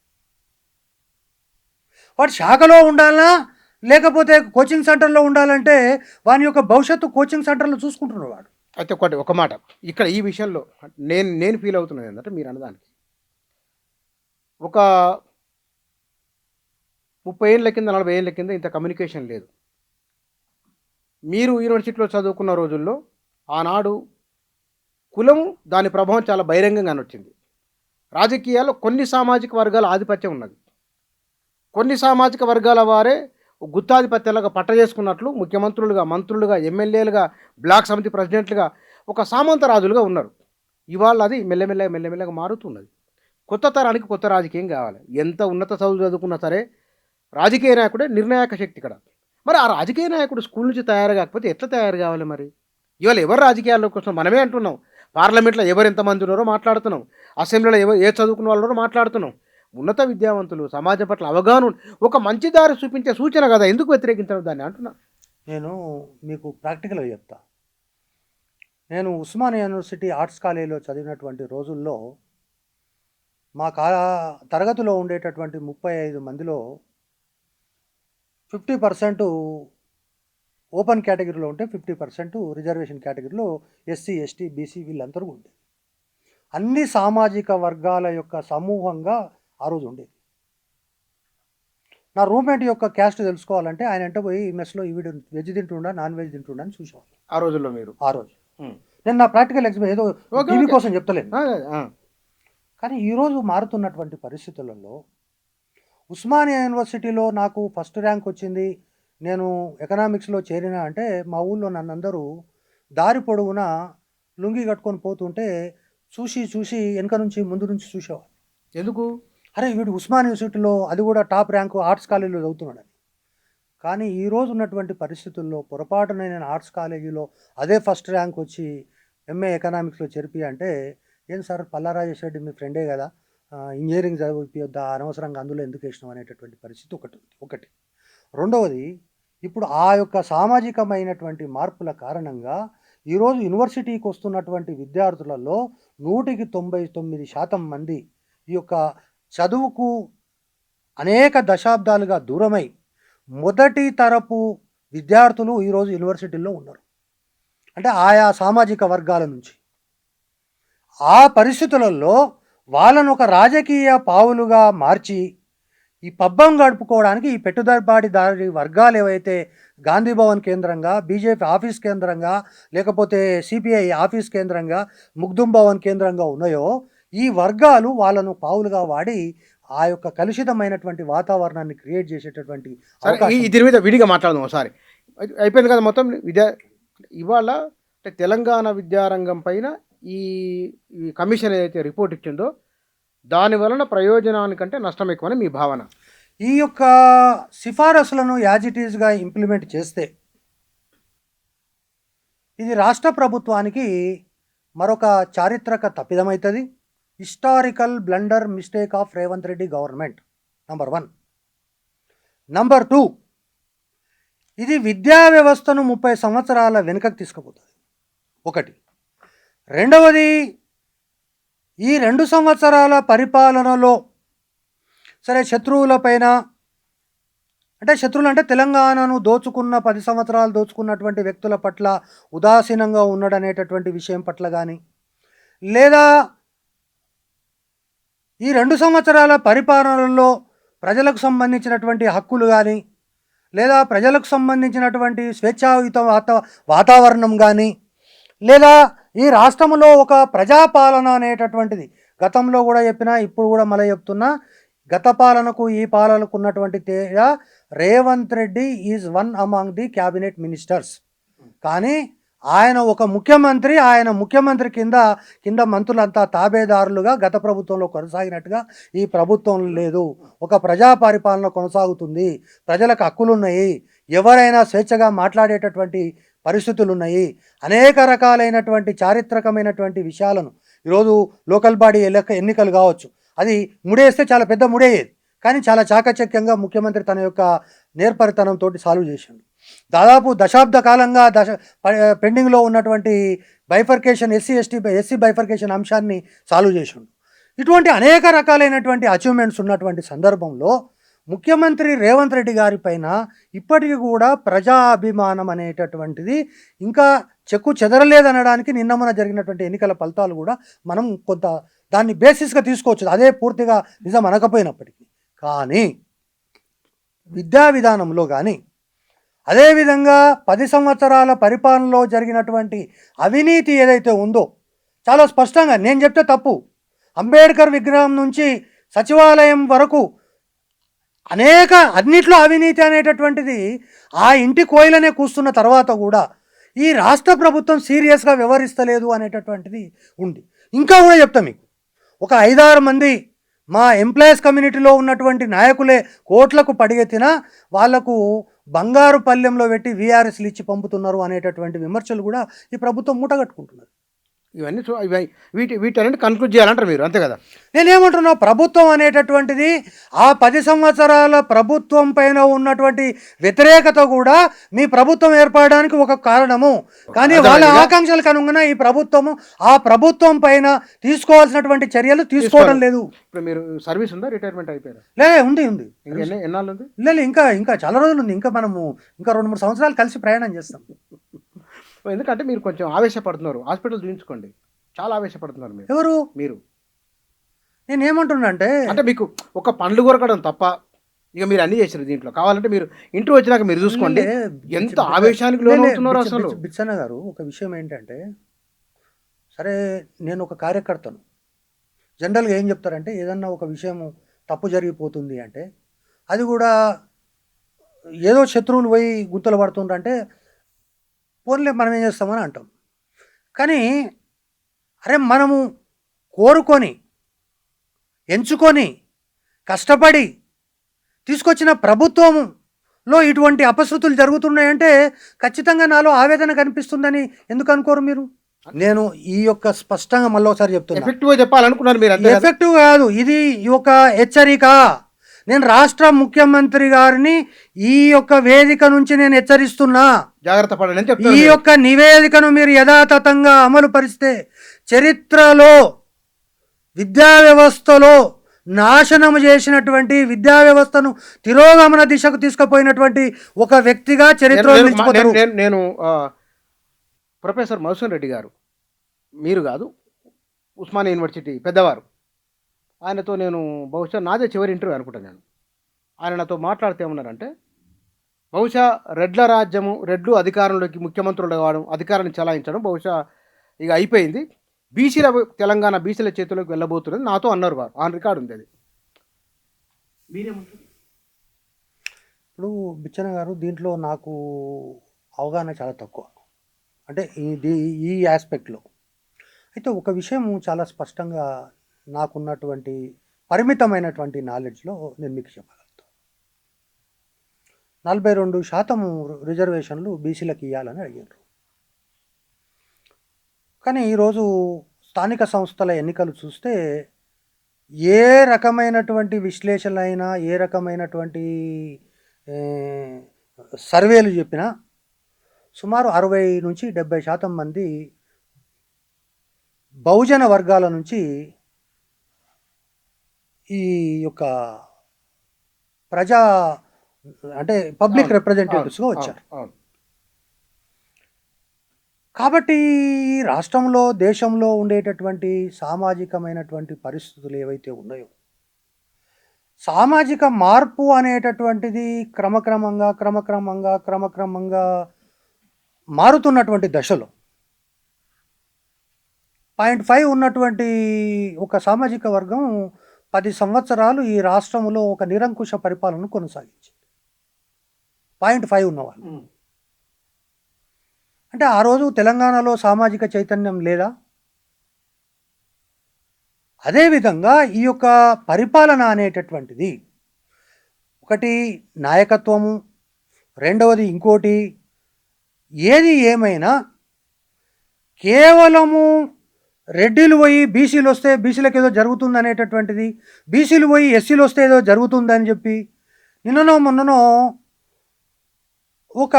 Speaker 2: వాడు శాఖలో ఉండాలా లేకపోతే కోచింగ్ సెంటర్లో ఉండాలంటే వాని యొక్క భవిష్యత్తు కోచింగ్ సెంటర్లో చూసుకుంటున్నాడు వాడు.
Speaker 1: అయితే ఒక మాట ఇక్కడ ఈ విషయంలో నేను ఫీల్ అవుతున్నది ఏంటంటే, మీరు అన్నదానికి ఒక 30 ఏళ్ళ కింద 40 ఏళ్ళ కింద ఇంత కమ్యూనికేషన్ లేదు. మీరు యూనివర్సిటీలో చదువుకున్న రోజుల్లో ఆనాడు కులం దాని ప్రభావం చాలా బహిరంగంగానే వచ్చింది. రాజకీయాల్లో కొన్ని సామాజిక వర్గాల ఆధిపత్యం ఉన్నది. కొన్ని సామాజిక వర్గాల వారే గుత్తాధిపత్యాలుగా పట్టజేసుకున్నట్లు ముఖ్యమంత్రులుగా, మంత్రులుగా, ఎమ్మెల్యేలుగా, బ్లాక్ సమితి ప్రెసిడెంట్లుగా ఒక సామంత రాజులుగా ఉన్నారు. ఇవాళ అది మెల్లమెల్లగా మెల్లమెల్లగా మారుతున్నది. కొత్త తరానికి కొత్త రాజకీయం కావాలి. ఎంత ఉన్నత చదువు చదువుకున్నా సరే రాజకీయ నాయకుడే నిర్ణాయక శక్తి ఇక్కడ. మరి ఆ రాజకీయ నాయకుడు స్కూల్ నుంచి తయారు కాకపోతే ఎట్లా తయారు కావాలి మరి? ఇవాళ ఎవరు రాజకీయాల్లోకి వస్తున్నాం మనమే అంటున్నాం. పార్లమెంట్లో ఎవరు ఎంతమంది ఉన్నారో మాట్లాడుతున్నాం. అసెంబ్లీలో ఎవరు ఏ చదువుకున్న వాళ్ళు ఉన్నారో మాట్లాడుతున్నాం. ఉన్నత విద్యావంతులు, సమాజం పట్ల అవగాహన ఒక మంచి దారి చూపించే సూచన కదా, ఎందుకు వ్యతిరేకించడం దాన్ని అంటున్నా.
Speaker 2: నేను మీకు ప్రాక్టికల్గా చెప్తా. నేను ఉస్మానియా యూనివర్సిటీ ఆర్ట్స్ కాలేజీలో చదివినటువంటి రోజుల్లో మా తరగతిలో ఉండేటటువంటి 35 మందిలో 50% ఓపెన్ కేటగిరీలో ఉంటే 50% రిజర్వేషన్ కేటగిరీలో ఎస్సీ, ఎస్టీ, బీసీ వీళ్ళందరూ ఉండేది. అన్ని సామాజిక వర్గాల యొక్క సమూహంగా ఆ రోజు ఉండేది. నా రూమ్మేట్ యొక్క క్యాస్ట్ తెలుసుకోవాలంటే ఆయన అంటే పోయి మెస్లో వీడు వెజ్ తింటుండా నాన్ వెజ్ తింటుండా అని చూసేవాళ్ళు
Speaker 1: ఆ రోజుల్లో మీరు.
Speaker 2: ఆ రోజు నేను నా ప్రాక్టికల్ ఎగ్జామ్ ఏదో టీవీ కోసం చెప్తలేను. కానీ ఈరోజు మారుతున్నటువంటి పరిస్థితులలో ఉస్మానియా యూనివర్సిటీలో నాకు ఫస్ట్ ర్యాంక్ వచ్చింది, నేను ఎకనామిక్స్లో చేరినా అంటే మా ఊళ్ళో నన్ను అందరూ దారి పొడవునా లుంగి కట్టుకొని పోతుంటే చూసి చూసి వెనక నుంచి ముందు నుంచి చూసేవాళ్ళు.
Speaker 1: ఎందుకు?
Speaker 2: అరే వీడు ఉస్మానియా యూనివర్సిటీలో అది కూడా టాప్ ర్యాంకు ఆర్ట్స్ కాలేజీలో చదువుతున్నాడని. కానీ ఈరోజు ఉన్నటువంటి పరిస్థితుల్లో పొరపాటున నేను ఆర్ట్స్ కాలేజీలో అదే ఫస్ట్ ర్యాంక్ వచ్చి ఎంఏ ఎకనామిక్స్లో చేర్పి అంటే, ఏం సార్ పల్లారాజేశ్వర రెడ్డి మీ ఫ్రెండే కదా, ఇంజనీరింగ్ చదివిద్దా అనవసరంగా అందులో ఎందుకు వేసినాం అనేటటువంటి పరిస్థితి ఒకటి. రెండవది, ఇప్పుడు ఆ యొక్క సామాజికమైనటువంటి మార్పుల కారణంగా ఈరోజు యూనివర్సిటీకి వస్తున్నటువంటి విద్యార్థులలో 99% మంది ఈ యొక్క చదువుకు అనేక దశాబ్దాలుగా దూరమై మొదటి తరపు విద్యార్థులు ఈరోజు యూనివర్సిటీల్లో ఉన్నారు. అంటే ఆయా సామాజిక వర్గాల నుంచి. ఆ పరిస్థితులలో వాళ్ళను ఒక రాజకీయ పావులుగా మార్చి ఈ పబ్బం గడుపుకోవడానికి ఈ పెట్టుబడిదారీ వర్గాలు ఏవైతే గాంధీ భవన్ కేంద్రంగా, బీజేపీ ఆఫీస్ కేంద్రంగా, లేకపోతే సిపిఐ ఆఫీస్ కేంద్రంగా, ముగ్దుం భవన్ కేంద్రంగా ఉన్నాయో ఈ వర్గాలు వాళ్ళను పావులుగా వాడి ఆ యొక్క కలుషితమైనటువంటి వాతావరణాన్ని క్రియేట్ చేసేటటువంటి
Speaker 1: దీని మీద విడిగా మాట్లాడదాం ఒకసారి. అయిపోయింది కదా మొత్తం ఇవాళ అంటే తెలంగాణ విద్యారంగం పైన ఈ కమిషన్ ఏదైతే రిపోర్ట్ ఇచ్చిందో దాని వలన ప్రయోజనానికంటే నష్టం ఎక్కువని మీ భావన?
Speaker 2: ఈ యొక్క సిఫారసులను యాజ్ ఇట్ ఈజ్గా ఇంప్లిమెంట్ చేస్తే ఇది రాష్ట్ర ప్రభుత్వానికి మరొక చారిత్రక తప్పిదమవుతుంది. Historical blunder mistake of Revanth Reddy government number 1. Number 2, ఇది విద్యా వ్యవస్థను 30 సంవత్సరాల వెనుకకు తీసుకుపోతుంది ఒకటి. రెండవది, ఈ 2 సంవత్సరాల పరిపాలనలో సరే శత్రువులపైన అంటే శత్రువులు అంటే తెలంగాణను దోచుకున్న 10 సంవత్సరాలు దోచుకున్నటువంటి వ్యక్తుల పట్ల ఉదాసీనంగా ఉన్నాడనేటటువంటి విషయం పట్ల కానీ, లేదా ఈ 2 సంవత్సరాల పరిపాలనలో ప్రజలకు సంబంధించినటువంటి హక్కులు కానీ, లేదా ప్రజలకు సంబంధించినటువంటి స్వేచ్ఛాయుత వాతావరణం కానీ, లేదా ఈ రాష్ట్రంలో ఒక ప్రజాపాలన అనేటటువంటిది గతంలో కూడా చెప్పినా ఇప్పుడు కూడా మళ్ళీ చెప్తున్నా, గత పాలనకు ఈ పాలనకు ఉన్నటువంటి తేడా, Revanth Reddy is one among the cabinet ministers. కానీ ఆయన ఒక ముఖ్యమంత్రి, ఆయన ముఖ్యమంత్రి కింద మంత్రులంతా తాబేదారులుగా గత ప్రభుత్వంలో కొనసాగినట్టుగా ఈ ప్రభుత్వం లేదు. ఒక ప్రజా పరిపాలన కొనసాగుతుంది, ప్రజలకు హక్కులు ఉన్నాయి, ఎవరైనా స్వేచ్ఛగా మాట్లాడేటటువంటి పరిస్థితులు ఉన్నాయి. అనేక రకాలైనటువంటి చారిత్రకమైనటువంటి విషయాలను ఈరోజు లోకల్ బాడీ ఎన్నికలు కావచ్చు, అది ముడేస్తే చాలా పెద్ద ముడేయేది, కానీ చాలా చాకచక్యంగా ముఖ్యమంత్రి తన యొక్క నేర్పరితనంతో సాల్వ్ చేసిండు. దాదాపు దశాబ్ద కాలంగా పెండింగ్లో ఉన్నటువంటి బైఫర్కేషన్ ఎస్సీ బైఫర్కేషన్ అంశాన్ని సాల్వ్ చేసిండు. ఇటువంటి అనేక రకాలైనటువంటి అచీవ్మెంట్స్ ఉన్నటువంటి సందర్భంలో ముఖ్యమంత్రి రేవంత్ రెడ్డి గారి పైన ఇప్పటికీ కూడా ప్రజా అభిమానం అనేటటువంటిది ఇంకా చెక్కు చెదరలేదనడానికి నిన్న జరిగినటువంటి ఎన్నికల ఫలితాలు కూడా మనం కొంత దాన్ని బేసిస్గా తీసుకోవచ్చు. అదే పూర్తిగా నిజం అనకపోయినప్పటికీ, కానీ విద్యా విధానంలో కానీ, అదేవిధంగా 10 సంవత్సరాల పరిపాలనలో జరిగినటువంటి అవినీతి ఏదైతే ఉందో, చాలా స్పష్టంగా నేను చెప్తే తప్పు. అంబేద్కర్ విగ్రహం నుంచి సచివాలయం వరకు అన్నిట్లో అవినీతి అనేటటువంటిది ఆ ఇంటి కోయిలనే కూస్తున్న తర్వాత కూడా ఈ రాష్ట్ర ప్రభుత్వం సీరియస్గా వ్యవహరిస్తలేదు అనేటటువంటిది ఉంది. ఇంకా కూడా చెప్తా మీకు, ఒక 5-6 మంది మా ఎంప్లాయీస్ కమ్యూనిటీలో ఉన్నటువంటి నాయకులే కోట్లకు పడిగెత్తినా వాళ్లకు బంగారు పల్లెంలో పెట్టి వీఆర్ఎస్లు ఇచ్చి పంపుతున్నారు అనేటటువంటి విమర్శలు కూడా ఈ ప్రభుత్వం మూటగట్టుకుంటున్నారు.
Speaker 1: ఇవన్నీ వీటన్నిటి కన్క్లూడ్ చేయాలంటారు మీరు, అంతే కదా?
Speaker 2: నేనేమంటున్నా, ప్రభుత్వం అనేటటువంటిది ఆ 10 సంవత్సరాల ప్రభుత్వం పైన ఉన్నటువంటి వ్యతిరేకత కూడా మీ ప్రభుత్వం ఏర్పడడానికి ఒక కారణము. కానీ వాళ్ళ ఆకాంక్షలకు అనుగుణంగా ఈ ప్రభుత్వము ఆ ప్రభుత్వం పైన తీసుకోవాల్సినటువంటి చర్యలు తీసుకోవడం లేదు.
Speaker 1: ఇప్పుడు మీరు సర్వీస్ ఉందా, రిటైర్మెంట్ అయిపోయారా?
Speaker 2: ఉంది
Speaker 1: ఎన్నాళ్ళు ఉంది?
Speaker 2: లేదు, ఇంకా చాలా రోజులు ఉంది. ఇంకా మనము 2-3 సంవత్సరాలు కలిసి ప్రయాణం చేస్తాం.
Speaker 1: ఎందుకంటే మీరు కొంచెం ఆవేశపడుతున్నారు. హాస్పిటల్ చూపించుకోండి. చాలా ఆవేశపడుతున్నారు మీరు.
Speaker 2: ఎవరు?
Speaker 1: మీరు.
Speaker 2: నేనేమంటున్నా అంటే
Speaker 1: మీకు ఒక పండ్లు కొరకడం తప్ప ఇక మీరు అన్ని చేశారు దీంట్లో. కావాలంటే మీరు ఇంటికి వచ్చినాక మీరు చూసుకోండి ఎంత ఆవేశానికి లోనవుతున్నారో అసలు.
Speaker 2: బిచ్చన్న గారు, ఒక విషయం ఏంటంటే, సరే నేను ఒక కార్యకర్తను, జనరల్గా ఏం చెప్తారంటే ఏదన్నా ఒక విషయం తప్పు జరిగిపోతుంది అంటే అది కూడా ఏదో శత్రువులు పోయి గుంతలు పడుతుండ్రంటే పోన్లే మనం ఏం చేస్తామని అంటాం. కానీ అరే మనము కోరుకొని ఎంచుకొని కష్టపడి తీసుకొచ్చిన ప్రభుత్వంలో ఇటువంటి అపశృతులు జరుగుతున్నాయంటే ఖచ్చితంగా నాలో ఆవేదన కనిపిస్తుందని ఎందుకు అనుకోరు మీరు? నేను ఈ యొక్క స్పష్టంగా మళ్ళీ ఒకసారి చెప్తున్నా,
Speaker 1: ఎఫెక్టివ్గా చెప్పాలనుకున్నారు మీరు.
Speaker 2: ఎఫెక్టివ్ కాదు, ఇది ఒక హెచ్చరిక. నేను రాష్ట్ర ముఖ్యమంత్రి గారిని ఈ యొక్క వేదిక నుంచి నేను హెచ్చరిస్తున్నా,
Speaker 1: జాగ్రత్త పడండి.
Speaker 2: ఈ యొక్క నివేదికను మీరు యథాతథంగా అమలు పరిస్తే చరిత్రలో విద్యా వ్యవస్థలో నాశనం చేసినటువంటి విద్యా వ్యవస్థను తిరోగమన దిశకు తీసుకుపోయినటువంటి ఒక వ్యక్తిగా చరిత్రలో నిలిచిపోతారు.
Speaker 1: నేను ప్రొఫెసర్ మధుసూదన్ రెడ్డి గారు, మీరు కాదు, ఉస్మానియా యూనివర్సిటీ పెద్దవారు, ఆయనతో నేను బహుశా నాదే చివరి ఇంటర్వ్యూ అనుకుంటాను. నేను ఆయన నాతో మాట్లాడితే ఏమన్నారంటే, బహుశా రెడ్ల రాజ్యము, రెడ్లు అధికారంలోకి ముఖ్యమంత్రులు కావడం, అధికారాన్ని చెలాయించడం బహుశా ఇక అయిపోయింది, బీసీల తెలంగాణ బీసీల చేతిలోకి వెళ్ళబోతున్నది నాతో అన్నారు వారు. ఆన్ రికార్డు ఉంది అది. మీరేమంటారు?
Speaker 2: ఇప్పుడు బిచ్చన్న గారు, దీంట్లో నాకు అవగాహన చాలా తక్కువ, అంటే ఈ ఆస్పెక్ట్లో. అయితే ఒక విషయం చాలా స్పష్టంగా నాకున్నటువంటి పరిమితమైనటువంటి నాలెడ్జ్లో నేను మీకు చెప్పగలుగుతాను. 42% రిజర్వేషన్లు బీసీలకు ఇవ్వాలని అడిగారు. కానీ ఈరోజు స్థానిక సంస్థల ఎన్నికలు చూస్తే ఏ రకమైనటువంటి విశ్లేషణ అయినా, ఏ రకమైనటువంటి సర్వేలు చెప్పినా సుమారు 60-70% మంది బహుజన వర్గాల నుంచి ఈ యొక్క అంటే పబ్లిక్ రిప్రజెంటేటివ్స్గా వచ్చారు. కాబట్టి రాష్ట్రంలో, దేశంలో ఉండేటటువంటి సామాజికమైనటువంటి పరిస్థితులు ఏవైతే ఉన్నాయో, సామాజిక మార్పు అనేటటువంటిది క్రమక్రమంగా మారుతున్నటువంటి దశలో 0.5 ఉన్నటువంటి ఒక సామాజిక వర్గం 10 సంవత్సరాలు ఈ రాష్ట్రంలో ఒక నిరంకుశ పరిపాలన కొనసాగించింది. 0.5 ఉన్నవాళ్ళు అంటే ఆ రోజు తెలంగాణలో సామాజిక చైతన్యం లేదా? అదేవిధంగా ఈ యొక్క పరిపాలన అనేటటువంటిది ఒకటి నాయకత్వము, రెండవది ఇంకోటి, ఏది ఏమైనా కేవలము రెడ్డిలు పోయి బీసీలు వస్తే బీసీలకు ఏదో జరుగుతుంది అనేటటువంటిది, బీసీలు పోయి ఎస్సీలు వస్తే ఏదో జరుగుతుందని చెప్పి నిన్ననో మొన్ననో ఒక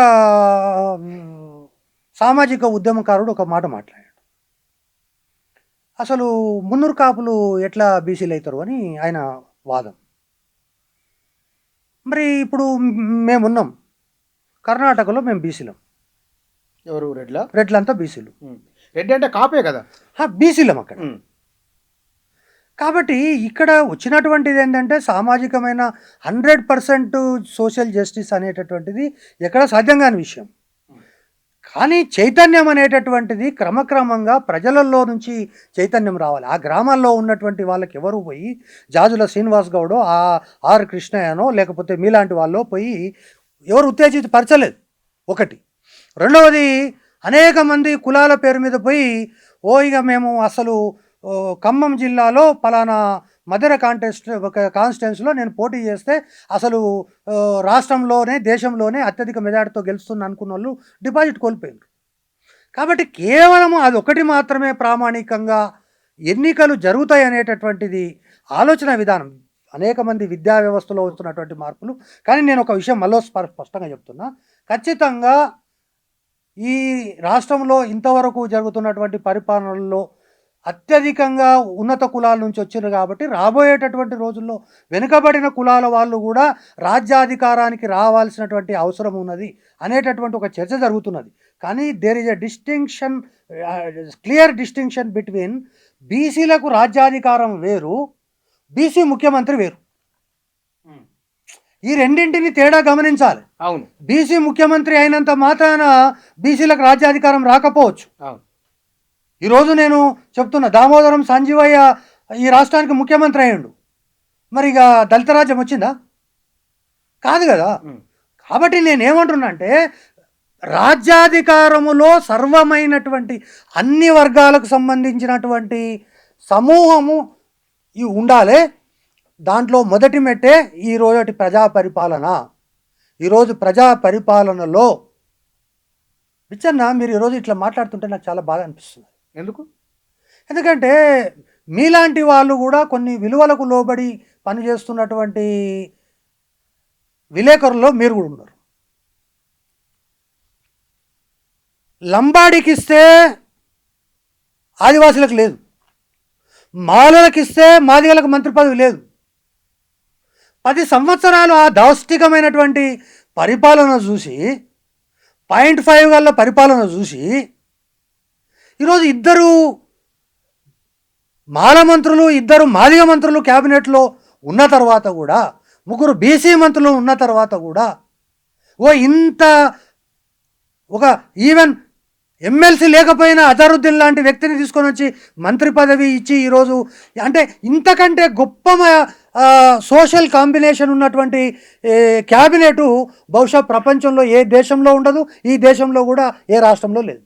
Speaker 2: సామాజిక ఉద్యమకారుడు ఒక మాట మాట్లాడాడు. అసలు మున్నూరు కాపులు ఎట్లా బీసీలు అవుతారు అని ఆయన వాదం. మరి ఇప్పుడు మేమున్నాం కర్ణాటకలో, మేము బీసీలం.
Speaker 1: ఎవరు?
Speaker 2: రెడ్లంతా బీసీలు.
Speaker 1: రెడ్డి అంటే కాపే కదా,
Speaker 2: బీసీలం అక్కడ. కాబట్టి ఇక్కడ వచ్చినటువంటిది ఏంటంటే సామాజికమైన 100% సోషల్ జస్టిస్ అనేటటువంటిది ఎక్కడ సాధ్యం కాని విషయం. కానీ చైతన్యం అనేటటువంటిది క్రమక్రమంగా ప్రజలలో నుంచి చైతన్యం రావాలి. ఆ గ్రామాల్లో ఉన్నటువంటి వాళ్ళకి ఎవరు పోయి జాజుల శ్రీనివాస్ గౌడో ఆర్ కృష్ణయ్యనో లేకపోతే మీలాంటి వాళ్ళు పోయి ఎవరు ఉత్తేజితపరచలేదు. ఒకటి. రెండవది, అనేక మంది కులాల పేరు మీద పోయి ఇక మేము అసలు ఖమ్మం జిల్లాలో పలానా మధుర కాన్స్టిట్యున్సీలో నేను పోటీ చేస్తే అసలు రాష్ట్రంలోనే దేశంలోనే అత్యధిక మెజార్టీతో గెలుస్తుంది అనుకున్న వాళ్ళు డిపాజిట్ కోల్పోయారు. కాబట్టి కేవలం అది ఒకటి మాత్రమే ప్రామాణికంగా ఎన్నికలు జరుగుతాయి అనేటటువంటిది ఆలోచన విధానం. అనేక మంది విద్యా వ్యవస్థలో వస్తున్నటువంటి మార్పులు. కానీ నేను ఒక విషయం మళ్ళీ స్పష్టంగా చెప్తున్నా, ఖచ్చితంగా ఈ రాష్ట్రంలో ఇంతవరకు జరుగుతున్నటువంటి పరిపాలనలో అత్యధికంగా ఉన్నత కులాల నుంచి వచ్చారు కాబట్టి రాబోయేటటువంటి రోజుల్లో వెనుకబడిన కులాల వాళ్ళు కూడా రాజ్యాధికారానికి రావాల్సినటువంటి అవసరం ఉన్నది అనేటటువంటి ఒక చర్చ జరుగుతున్నది. కానీ there is a distinction, clear distinction between బీసీలకు రాజ్యాధికారం వేరు, బీసీ ముఖ్యమంత్రి వేరు. ఈ రెండింటిని తేడా గమనించాలి.
Speaker 1: అవును.
Speaker 2: బీసీ ముఖ్యమంత్రి అయినంత మాత్రాన బీసీలకు రాజ్యాధికారం రాకపోవచ్చు.
Speaker 1: అవును.
Speaker 2: ఈరోజు నేను చెప్తున్నా, దామోదరం సంజీవయ్య ఈ రాష్ట్రానికి ముఖ్యమంత్రి అయ్యిండు, మరి ఇక దళిత రాజ్యం వచ్చిందా? కాదు కదా. కాబట్టి నేనేమంటున్నా అంటే రాజ్యాధికారములో సర్వమైనటువంటి అన్ని వర్గాలకు సంబంధించినటువంటి సమూహము ఇవి ఉండాలి. దాంట్లో మొదటి మెట్టే ఈరోజు ప్రజా పరిపాలన. ఈరోజు ప్రజా పరిపాలనలో బిచ్చన్న మీరు ఈరోజు ఇట్లా మాట్లాడుతుంటే నాకు చాలా బాగా అనిపిస్తుంది. ఎందుకంటే మీలాంటి వాళ్ళు కూడా కొన్ని విలువలకు లోబడి పనిచేస్తున్నటువంటి విలేకరుల్లో మీరు కూడా ఉన్నారు. లంబాడికి ఇస్తే ఆదివాసులకు లేదు, మాలలకు ఇస్తే మాదిగలకు మంత్రి పదవి లేదు. 10 సంవత్సరాలు ఆ దాష్టికమైనటువంటి పరిపాలన చూసి, 0.5 గల్ల పరిపాలన చూసి ఈరోజు 2 మాల మంత్రులు 2 మాదిగ మంత్రులు క్యాబినెట్లో ఉన్న తర్వాత కూడా, 3 బీసీ మంత్రులు ఉన్న తర్వాత కూడా ఇంత ఒక ఈవెన్ ఎమ్మెల్సీ లేకపోయినా అజరుద్దీన్ లాంటి వ్యక్తిని తీసుకొని వచ్చి మంత్రి పదవి ఇచ్చి ఈరోజు అంటే ఇంతకంటే గొప్ప సోషల్ కాంబినేషన్ ఉన్నటువంటి క్యాబినెట్ బహుశా ప్రపంచంలో ఏ దేశంలో ఉండదు, ఈ దేశంలో కూడా ఏ రాష్ట్రంలో లేదు.